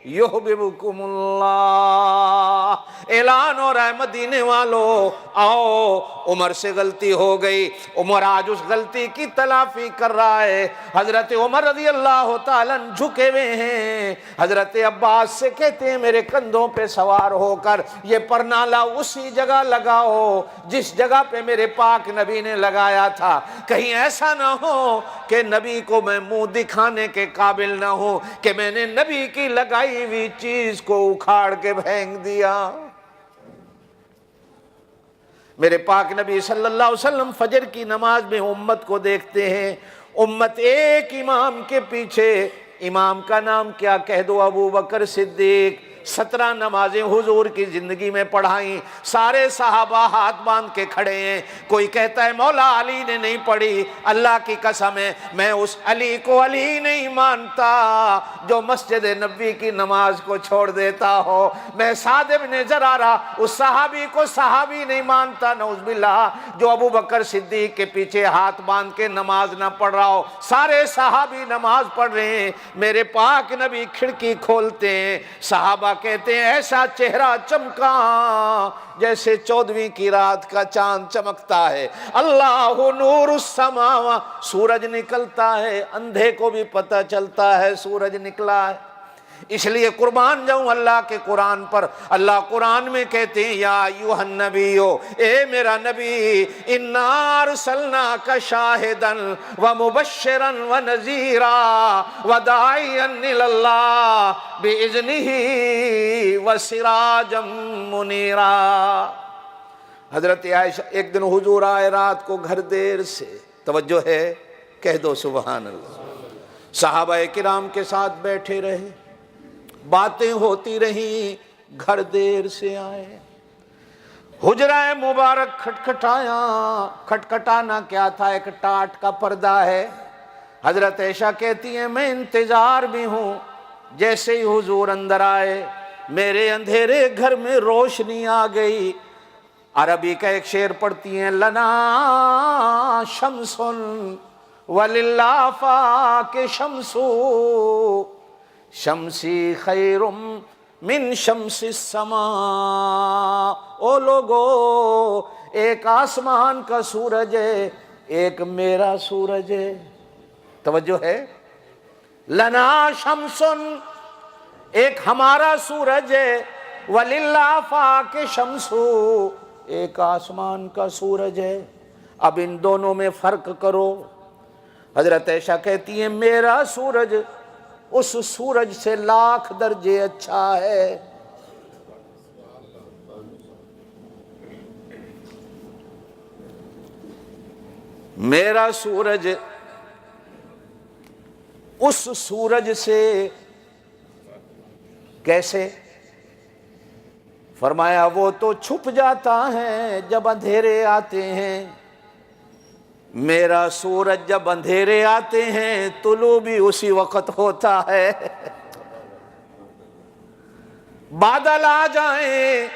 یحببکم اللہ۔ اعلان ہو رہا ہے مدینے والو، آؤ، عمر سے غلطی ہو گئی، عمر آج اس غلطی کی تلافی کر رہا ہے۔ حضرت عمر رضی اللہ تعالیٰ جھکے ہوئے ہیں، حضرت عباس سے کہتے ہیں میرے کندھوں پہ سوار ہو کر یہ پرنالہ اسی جگہ لگاؤ جس جگہ پہ میرے پاک نبی نے لگایا تھا، کہیں ایسا نہ ہو کہ نبی کو میں منہ دکھانے کے قابل نہ ہوں کہ میں نے نبی کی لگائی ہوئی چیز کو اکھاڑ کے پھینک دیا۔ میرے پاک نبی صلی اللہ علیہ وسلم فجر کی نماز میں امت کو دیکھتے ہیں، امت ایک امام کے پیچھے، امام کا نام کیا کہہ دو، ابو بکر صدیق، 17 نمازیں حضور کی زندگی میں پڑھائیں، سارے صحابہ ہاتھ باندھ کے کھڑے ہیں۔ کوئی کہتا ہے مولا علی نے نہیں پڑھی، اللہ کی قسم ہے میں اس علی کو علی نہیں مانتا جو مسجد نبوی کی نماز کو چھوڑ دیتا ہو، میں سعد بن زرارہ اس صحابی کو صحابی نہیں مانتا نعوذ باللہ جو ابو بکر صدیق کے پیچھے ہاتھ باندھ کے نماز نہ پڑھ رہا ہو۔ سارے صحابی نماز پڑھ رہے ہیں، میرے پاک نبی کھڑکی کھولتے ہیں، صحابہ کہتے ہیں ایسا چہرہ چمکا جیسے 14ویں کی رات کا چاند چمکتا ہے، اللہ نور السماء، سورج نکلتا ہے، اندھے کو بھی پتہ چلتا ہے سورج نکلا ہے۔ اس لیے قربان جاؤں اللہ کے قرآن پر، اللہ قرآن میں کہتے ہیں یا ایھا النبیو، اے میرا نبی، انا ارسلناک شاہدا ومبشرا ونذیرا وداعیا الی اللہ باذنہ وسراجا منیرا۔ حضرت عائشہ ایک دن حضور آئے رات کو گھر دیر سے، توجہ ہے، کہہ دو سبحان اللہ، صحابہ کرام کے ساتھ بیٹھے رہے، باتیں ہوتی رہیں، گھر دیر سے آئے، حجرہ مبارک کھٹکھٹایا، کھٹکھٹانا کیا تھا، ایک ٹاٹ کا پردہ ہے۔ حضرت عائشہ کہتی ہیں میں انتظار بھی ہوں، جیسے ہی حضور اندر آئے میرے اندھیرے گھر میں روشنی آ گئی۔ عربی کا ایک شعر پڑھتی ہیں، لنا شمس وللہ فاک شمس شمسی خیر من شمس السماء۔ او لوگو، ایک آسمان کا سورج ہے، ایک میرا سورج ہے، توجہ ہے، لنا شمس، ایک ہمارا سورج ہے، وللہ فاک شمس، ایک آسمان کا سورج ہے۔ اب ان دونوں میں فرق کرو۔ حضرت عائشہ کہتی ہیں میرا سورج اس سورج سے لاکھ درجے اچھا ہے۔ میرا سورج اس سورج سے کیسے؟ فرمایا وہ تو چھپ جاتا ہے جب اندھیرے آتے ہیں، میرا سورج جب اندھیرے آتے ہیں طلوع بھی اسی وقت ہوتا ہے۔ بادل آ جائیں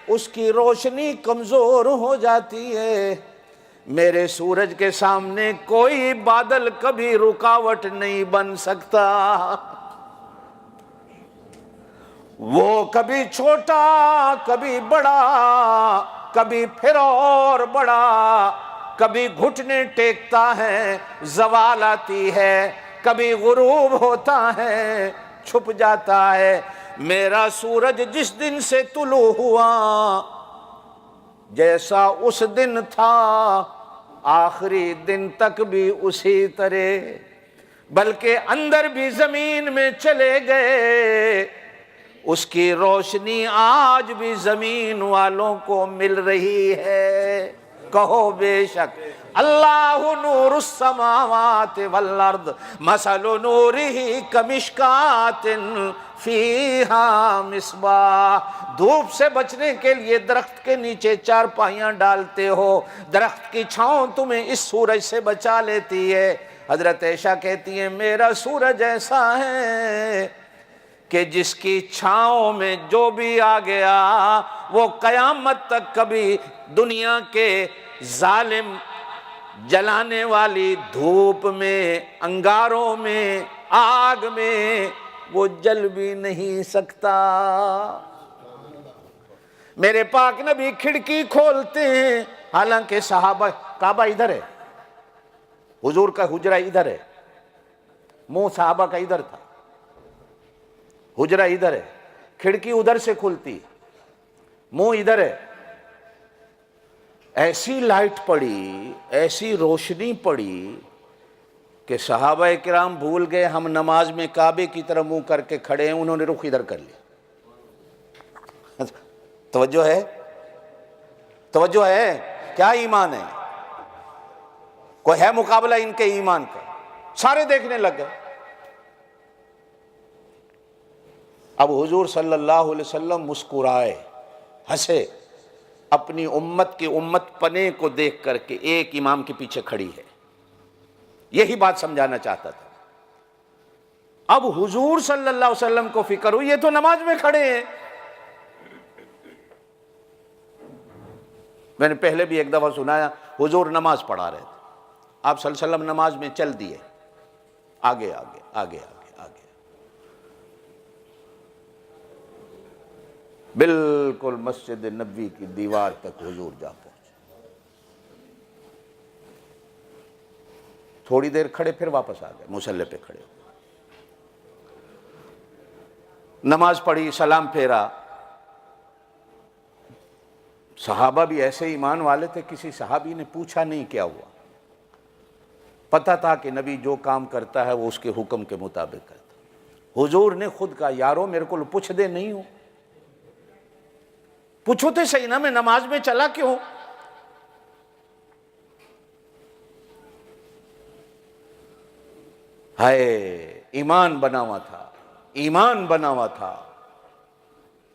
اس کی روشنی کمزور ہو جاتی ہے، میرے سورج کے سامنے کوئی بادل کبھی رکاوٹ نہیں بن سکتا، وہ کبھی چھوٹا کبھی بڑا، کبھی پھر اور بڑا، کبھی گھٹنے ٹیکتا ہے زوال آتی ہے، کبھی غروب ہوتا ہے چھپ جاتا ہے۔ میرا سورج جس دن سے طلوع ہوا جیسا اس دن تھا آخری دن تک بھی اسی طرح، بلکہ اندر بھی زمین میں چلے گئے، اس کی روشنی آج بھی زمین والوں کو مل رہی ہے، کہو بے شک۔ اللہ نور السماوات والارض مثل نورہ کمشکات فیہا مصباح۔ دھوپ سے بچنے کے لیے درخت کے نیچے چارپائیاں ڈالتے ہو، درخت کی چھاؤں تمہیں اس سورج سے بچا لیتی ہے۔ حضرت عائشہ کہتی ہیں میرا سورج ایسا ہے کہ جس کی چھاؤں میں جو بھی آ گیا وہ قیامت تک کبھی دنیا کے ظالم جلانے والی دھوپ میں، انگاروں میں، آگ میں وہ جل بھی نہیں سکتا۔ میرے پاک نبی کھڑکی کھولتے ہیں، حالانکہ صحابہ، کعبہ ادھر ہے، حضور کا حجرہ ادھر ہے، منہ صحابہ کا ادھر تھا، حجرہ ادھر ہے، کھڑکی ادھر سے کھلتی، منہ ادھر ہے۔ ایسی لائٹ پڑی، ایسی روشنی پڑی کہ صحابہ کرام بھول گئے ہم نماز میں کعبے کی طرح منہ کر کے کھڑے ہیں، انہوں نے رخ ادھر کر لیا۔ توجہ ہے؟ توجہ ہے؟ کیا ایمان ہے؟ کوئی ہے مقابلہ ان کے ایمان کا؟ سارے دیکھنے لگ گئے۔ اب حضور صلی اللہ علیہ وسلم مسکرائے، ہنسے، اپنی امت کی امت پنے کو دیکھ کر کے ایک امام کے پیچھے کھڑی ہے، یہی بات سمجھانا چاہتا تھا۔ اب حضور صلی اللہ علیہ وسلم کو فکر ہوئی یہ تو نماز میں کھڑے ہیں۔ میں نے پہلے بھی ایک دفعہ سنایا، حضور نماز پڑھا رہے تھے، آپ صلی اللہ علیہ وسلم نماز میں چل دیے، آگے آگے آگے آگے آگے، بالکل مسجد نبوی کی دیوار تک حضور جا پہنچے۔ تھوڑی دیر کھڑے پھر واپس آ گئے، مصلی پہ کھڑے، نماز پڑھی، سلام پھیرا۔ صحابہ بھی ایسے ایمان والے تھے، کسی صحابی نے پوچھا نہیں کیا ہوا، پتہ تھا کہ نبی جو کام کرتا ہے وہ اس کے حکم کے مطابق کرتا۔ حضور نے خود کہا یارو میرے کو پوچھ دے نہیں ہو، پوچھو تو صحیح نا میں نماز میں چلا کیوں؟ ہائے ایمان بنا ہوا تھا، ایمان بنا ہوا تھا،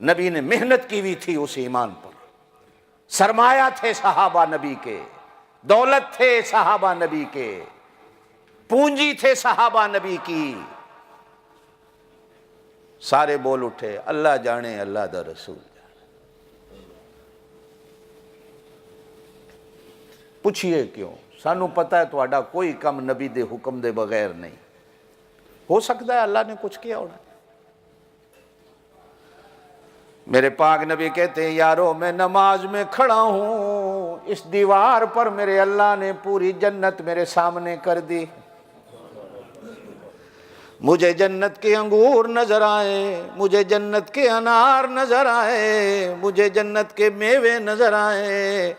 نبی نے محنت کی ہوئی تھی اس ایمان پر، سرمایہ تھے صحابہ نبی کے، دولت تھے صحابہ نبی کے، پونجی تھے صحابہ نبی کی۔ سارے بول اٹھے اللہ جانے اللہ دا رسول جانے۔ پوچھئے کیوں؟ سانو پتہ ہے تہاڈا کوئی کم نبی دے حکم دے بغیر نہیں، ہو سکتا ہے اللہ نے کچھ کیا ہونا۔ میرے پاک نبی کہتے ہیں یارو میں نماز میں کھڑا ہوں، اس دیوار پر میرے اللہ نے پوری جنت میرے سامنے کر دی، مجھے جنت کے انگور نظر آئے، مجھے جنت کے انار نظر آئے، مجھے جنت کے میوے نظر آئے،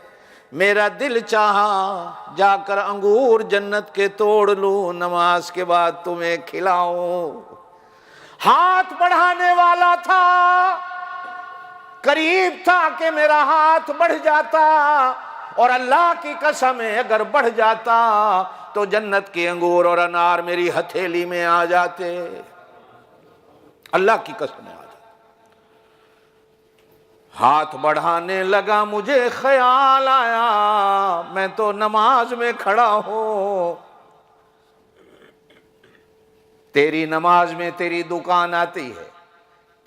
میرا دل چاہا جا کر انگور جنت کے توڑ لوں، نماز کے بعد تمہیں کھلاؤں۔ ہاتھ بڑھانے والا تھا، قریب تھا کہ میرا ہاتھ بڑھ جاتا، اور اللہ کی قسم ہے اگر بڑھ جاتا تو جنت کے انگور اور انار میری ہتھیلی میں آ جاتے، اللہ کی قسم آ جاتے۔ ہاتھ بڑھانے لگا، مجھے خیال آیا میں تو نماز میں کھڑا ہوں، تیری نماز میں تیری دکان آتی ہے،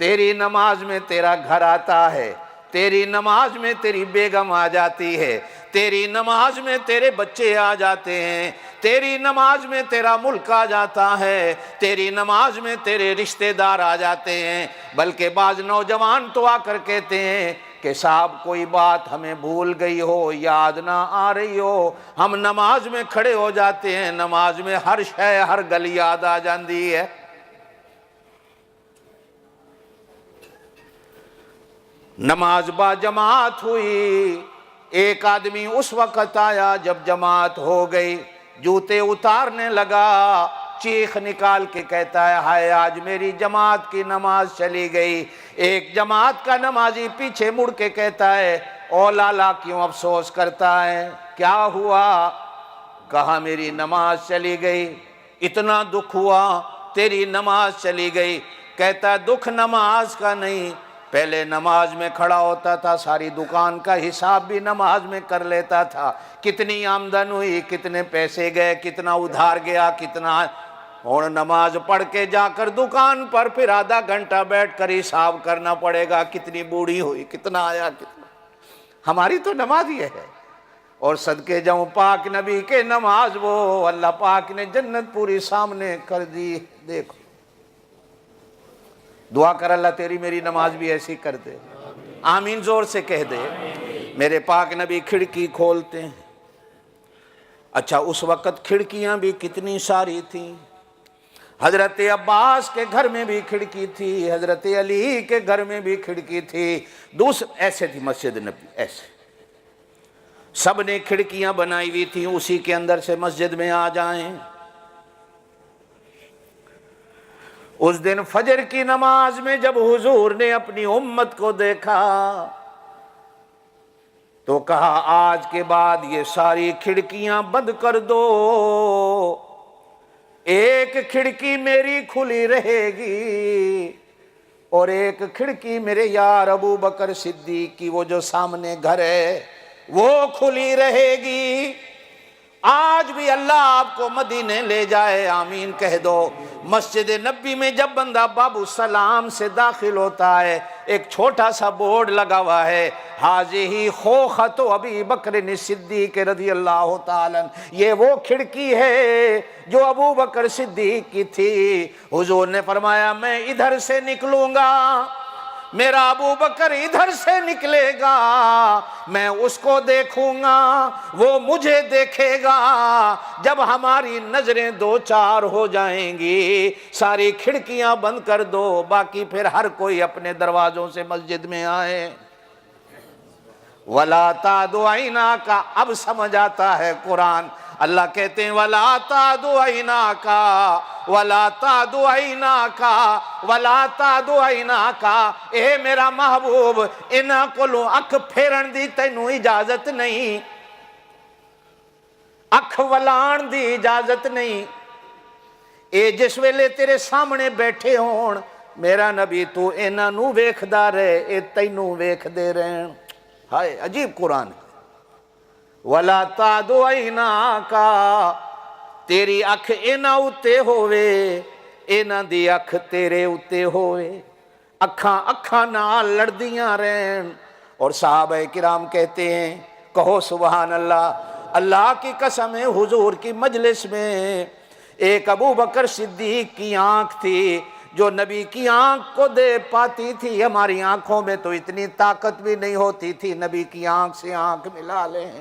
تیری نماز میں تیرا گھر آتا ہے، تیری نماز میں تیری بیگم آ جاتی ہے، تیری نماز میں تیرے بچے آ جاتے ہیں، تیری نماز میں تیرا ملک آ جاتا ہے، تیری نماز میں تیرے رشتہ دار آ جاتے ہیں۔ بلکہ بعض نوجوان تو آ کر کہتے ہیں کہ صاحب کوئی بات ہمیں بھول گئی ہو، یاد نہ آ رہی ہو، ہم نماز میں کھڑے ہو جاتے ہیں، نماز میں ہر شے ہر گل یاد آ جاندی ہے۔ نماز با جماعت ہوئی، ایک آدمی اس وقت آیا جب جماعت ہو گئی، جوتے اتارنے لگا، چیخ نکال کے کہتا ہے ہائے آج میری جماعت کی نماز چلی گئی۔ ایک جماعت کا نمازی پیچھے مڑ کے کہتا ہے او لالا کیوں افسوس کرتا ہے، کیا ہوا؟ کہا میری نماز چلی گئی، اتنا دکھ ہوا تیری نماز چلی گئی۔ کہتا دکھ نماز کا نہیں، پہلے نماز میں کھڑا ہوتا تھا، ساری دکان کا حساب بھی نماز میں کر لیتا تھا، کتنی آمدن ہوئی، کتنے پیسے گئے، کتنا ادھار گیا، کتنا، اور نماز پڑھ کے جا کر دکان پر پھر آدھا گھنٹہ بیٹھ کر حساب کرنا پڑے گا، کتنی بوڑھی ہوئی، کتنا آیا، کتنا۔ ہماری تو نماز یہ ہے۔ اور صدقے جاؤں پاک نبی کے نماز، وہ اللہ پاک نے جنت پوری سامنے کر دی۔ دیکھو، دعا کر اللہ تیری میری نماز بھی ایسی کر دے۔ آمین زور سے کہہ دے۔ میرے پاک نبی کھڑکی کھولتے ہیں۔ اچھا، اس وقت کھڑکیاں بھی کتنی ساری تھیں۔ حضرت عباس کے گھر میں بھی کھڑکی تھی، حضرت علی کے گھر میں بھی کھڑکی تھی، ایسے تھی مسجد نبی، ایسے سب نے کھڑکیاں بنائی ہوئی تھیں، اسی کے اندر سے مسجد میں آ جائیں۔ اس دن فجر کی نماز میں جب حضور نے اپنی امت کو دیکھا تو کہا آج کے بعد یہ ساری کھڑکیاں بند کر دو، ایک کھڑکی میری کھلی رہے گی اور ایک کھڑکی میرے یار ابو بکر صدیق کی، وہ جو سامنے گھر ہے، وہ کھلی رہے گی۔ آج بھی اللہ آپ کو مدینے لے جائے، آمین کہہ دو۔ مسجد نبی میں جب بندہ باب السلام سے داخل ہوتا ہے، ایک چھوٹا سا بورڈ لگا ہوا ہے، حاضی خوخت ابی بکر صدیق رضی اللہ تعالیٰ، یہ وہ کھڑکی ہے جو ابو بکر صدیق کی تھی۔ حضور نے فرمایا میں ادھر سے نکلوں گا، میرا ابو بکر ادھر سے نکلے گا، میں اس کو دیکھوں گا، وہ مجھے دیکھے گا۔ جب ہماری نظریں دو چار ہو جائیں گی، ساری کھڑکیاں بند کر دو، باقی پھر ہر کوئی اپنے دروازوں سے مسجد میں آئے۔ وَلَا تَعْدُ عَيْنَاكَ، اب سمجھ آتا ہے قرآن۔ اللہ کہتے ہیں وَلَا تَعْدُ عَيْنَاكَ وَلَا تَعْدُ عَيْنَاكَ وَلَا تَعْدُ عَيْنَاكَ، اے میرا محبوب، انہاں کولوں اکھ پھیرن دی تینوں اجازت نہیں، اکھ ولان دی اجازت نہیں۔ اے جس ویلے تیرے سامنے بیٹھے ہون میرا نبی، تو انہاں نو ویکھدا رہے، اے تینوں ویکھ دے رہے۔ ہائے عجیب قرآن ہے۔ وَلَا تَعْدُ عَيْنَاكَ، تیری اکھ انہاں اُتے ہوئے، انہاں دی اکھ تیرے اُتے ہوئے، اکھاں اکھاں نال لڑدیاں رہن۔ اور صحابہ کرام کہتے ہیں، کہو سبحان اللہ، اللہ کی قسم ہے حضور کی مجلس میں ایک ابو بکر صدیق کی آنکھ تھی جو نبی کی آنکھ کو دے پاتی تھی۔ ہماری آنکھوں میں تو اتنی طاقت بھی نہیں ہوتی تھی نبی کی آنکھ سے آنکھ ملا لیں۔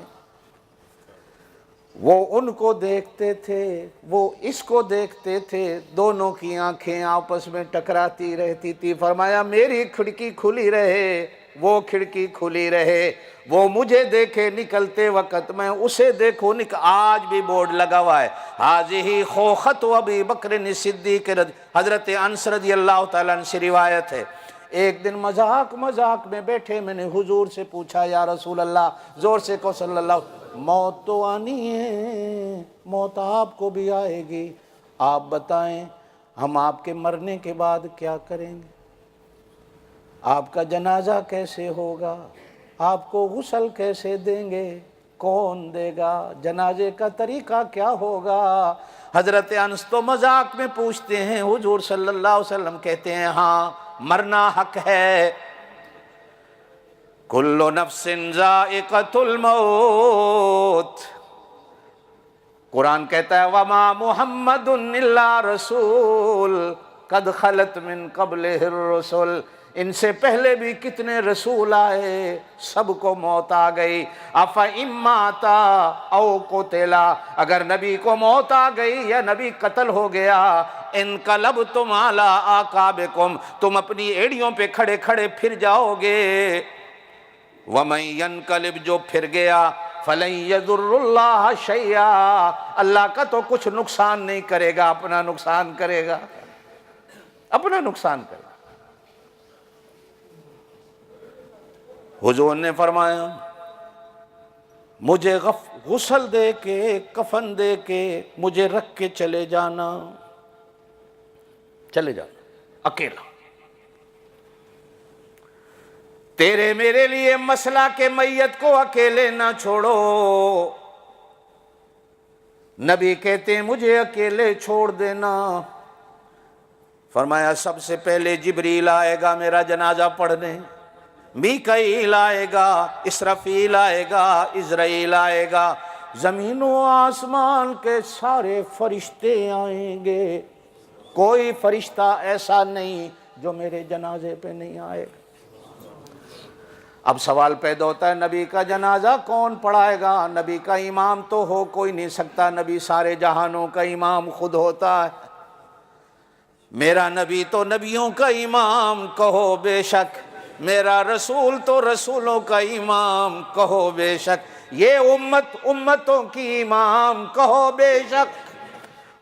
وہ ان کو دیکھتے تھے، وہ اس کو دیکھتے تھے، دونوں کی آنکھیں آپس میں ٹکراتی رہتی تھی۔ فرمایا میری کھڑکی کھلی رہے، وہ کھڑکی کھلی رہے، وہ مجھے دیکھے نکلتے وقت، میں اسے دیکھوں آج بھی بورڈ لگا ہوا ہے، حاضی خوخت ابی بکر صدیق، حضرت انس رضی اللہ تعالیٰ عنہ سے روایت ہے۔ ایک دن مذاق میں بیٹھے، میں نے حضور سے پوچھا یا رسول اللہ، زور سے کو صلی اللہ، موت تو آنی ہے، موت آپ کو بھی آئے گی، آپ بتائیں ہم آپ کے مرنے کے بعد کیا کریں گے؟ آپ کا جنازہ کیسے ہوگا؟ آپ کو غسل کیسے دیں گے؟ کون دے گا؟ جنازے کا طریقہ کیا ہوگا؟ حضرت انس تو مذاق میں پوچھتے ہیں، حضور صلی اللہ علیہ وسلم کہتے ہیں ہاں مرنا حق ہے، کل نفس ذائقۃ الموت۔ قرآن کہتا ہے وما محمد الا رسول قد خلت من قبلہ الرسل، ان سے پہلے بھی کتنے رسول آئے، سب کو موت آ گئی۔ افإماتا او قتلا، اگر نبی کو موت آ گئی یا نبی قتل ہو گیا، انقلبتم علی اعقابکم، تم اپنی ایڑیوں پہ کھڑے کھڑے پھر جاؤ گے۔ وَمَن يَنْقَلِبْ، جو پھر گیا، فَلَن يَضُرُّ اللَّهَ شَيْئًا، اللہ کا تو کچھ نقصان نہیں کرے گا، اپنا نقصان کرے گا، اپنا نقصان کرے گا۔ حضور نے فرمایا مجھے غسل دے کے کفن دے کے مجھے رکھ کے چلے جانا اکیلا. تیرے میرے لیے مسئلہ کہ میت کو اکیلے نہ چھوڑو. نبی کہتے ہیں مجھے اکیلے چھوڑ دینا. فرمایا سب سے پہلے جبریل آئے گا میرا جنازہ پڑھنے، میکائیل آئے گا، اسرافیل آئے گا، عزرائیل آئے گا، زمین و آسمان کے سارے فرشتے آئیں گے. کوئی فرشتہ ایسا نہیں جو میرے جنازے پہ نہیں آئے گا. اب سوال پیدا ہوتا ہے نبی کا جنازہ کون پڑھائے گا؟ نبی کا امام تو ہو کوئی نہیں سکتا، نبی سارے جہانوں کا امام خود ہوتا ہے. میرا نبی تو نبیوں کا امام کہو بے شک، میرا رسول تو رسولوں کا امام کہو بے شک، یہ امت امتوں کی امام کہو بے شک،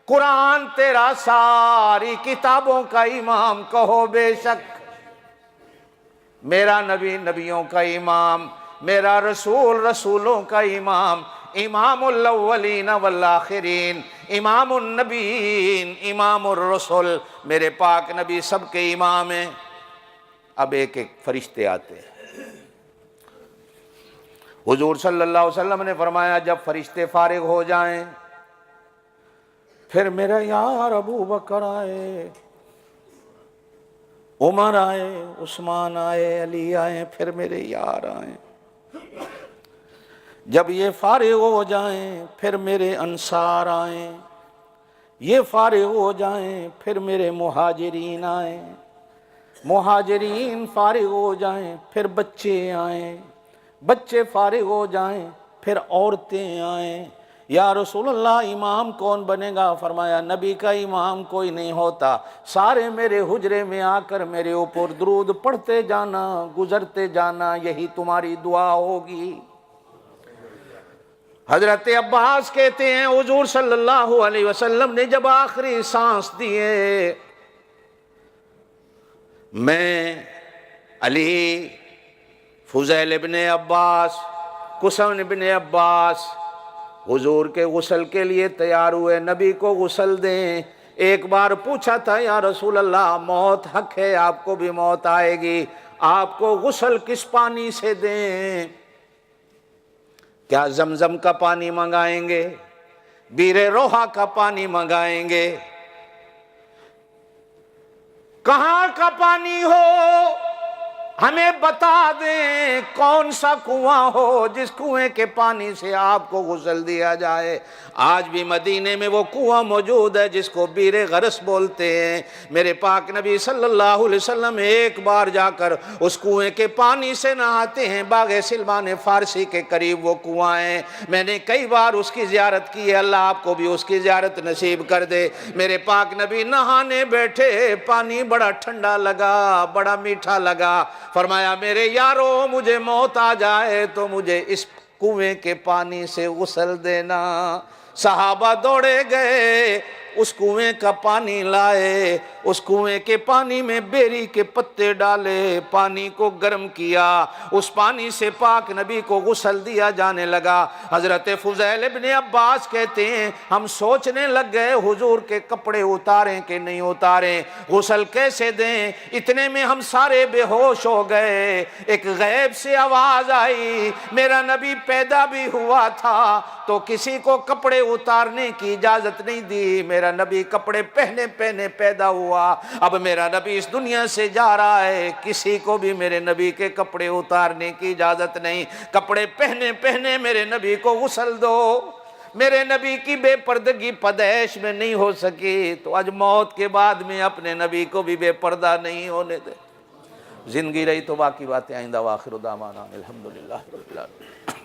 قرآن تیرا ساری کتابوں کا امام کہو بے شک. میرا نبی نبیوں کا امام، میرا رسول رسولوں کا امام، امام الاولین والآخرین، امام النبیین، امام الرسل، میرے پاک نبی سب کے امام ہیں. اب ایک ایک فرشتے آتے ہیں. حضور صلی اللہ علیہ وسلم نے فرمایا جب فرشتے فارغ ہو جائیں پھر میرا یار ابو بکر آئے، عمر آئے، عثمان آئے، علی آئے، پھر میرے یار آئے. جب یہ فارغ ہو جائیں پھر میرے انصار آئیں، یہ فارغ ہو جائیں پھر میرے مہاجرین آئیں، مہاجرین فارغ ہو جائیں پھر بچے آئیں، بچے فارغ ہو جائیں پھر عورتیں آئیں. یا رسول اللہ امام کون بنے گا؟ فرمایا نبی کا امام کوئی نہیں ہوتا، سارے میرے حجرے میں آ کر میرے اوپر درود پڑھتے جانا، گزرتے جانا، یہی تمہاری دعا ہوگی. حضرت عباس کہتے ہیں حضور صلی اللہ علیہ وسلم نے جب آخری سانس دیے، میں، علی، فضیل ابن عباس، قسم ابن عباس حضور کے غسل کے لیے تیار ہوئے. نبی کو غسل دیں. ایک بار پوچھا تھا یا رسول اللہ موت حق ہے، آپ کو بھی موت آئے گی، آپ کو غسل کس پانی سے دیں؟ کیا زمزم کا پانی منگائیں گے؟ بیر روحا کا پانی منگائیں گے؟ کہاں کا پانی ہو ہمیں بتا دیں، کون سا کنواں ہو جس کنویں کے پانی سے آپ کو غسل دیا جائے. آج بھی مدینے میں وہ کنواں موجود ہے جس کو بیر غرس بولتے ہیں. میرے پاک نبی صلی اللہ علیہ وسلم ایک بار جا کر اس کنویں کے پانی سے نہاتے ہیں. باغ سلمان فارسی کے قریب وہ کنواں ہے. میں نے کئی بار اس کی زیارت کی ہے، اللہ آپ کو بھی اس کی زیارت نصیب کر دے. میرے پاک نبی نہانے بیٹھے، پانی بڑا ٹھنڈا لگا، بڑا میٹھا لگا. فرمایا میرے یارو مجھے موت آ جائے تو مجھے اس کنویں کے پانی سے غسل دینا. صحابہ دوڑے گئے، اس کنویں کا پانی لائے، اس کنویں کے پانی میں بیری کے پتے ڈالے، پانی کو گرم کیا، اس پانی سے پاک نبی کو غسل دیا جانے لگا. حضرت فضیل ابن عباس کہتے ہیں ہم سوچنے لگ گئے حضور کے کپڑے اتاریں کہ نہیں اتاریں، غسل کیسے دیں. اتنے میں ہم سارے بے ہوش ہو گئے. ایک غیب سے آواز آئی، میرا نبی پیدا بھی ہوا تھا تو کسی کو کپڑے اتارنے کی اجازت نہیں دی، میرا نبی کپڑے پہنے پہنے پیدا ہوا. اب میرا نبی اس دنیا سے جا رہا ہے، کسی کو بھی میرے نبی کے کپڑے اتارنے کی اجازت نہیں. کپڑے پہنے پہنے میرے نبی کو غسل دو. میرے نبی کی بے پردگی پیدائش میں نہیں ہو سکی تو آج موت کے بعد میں اپنے نبی کو بھی بے پردہ نہیں ہونے دے. زندگی رہی تو باقی باتیں آئندہ. وآخر دعوانا الحمدللہ رب العالمین.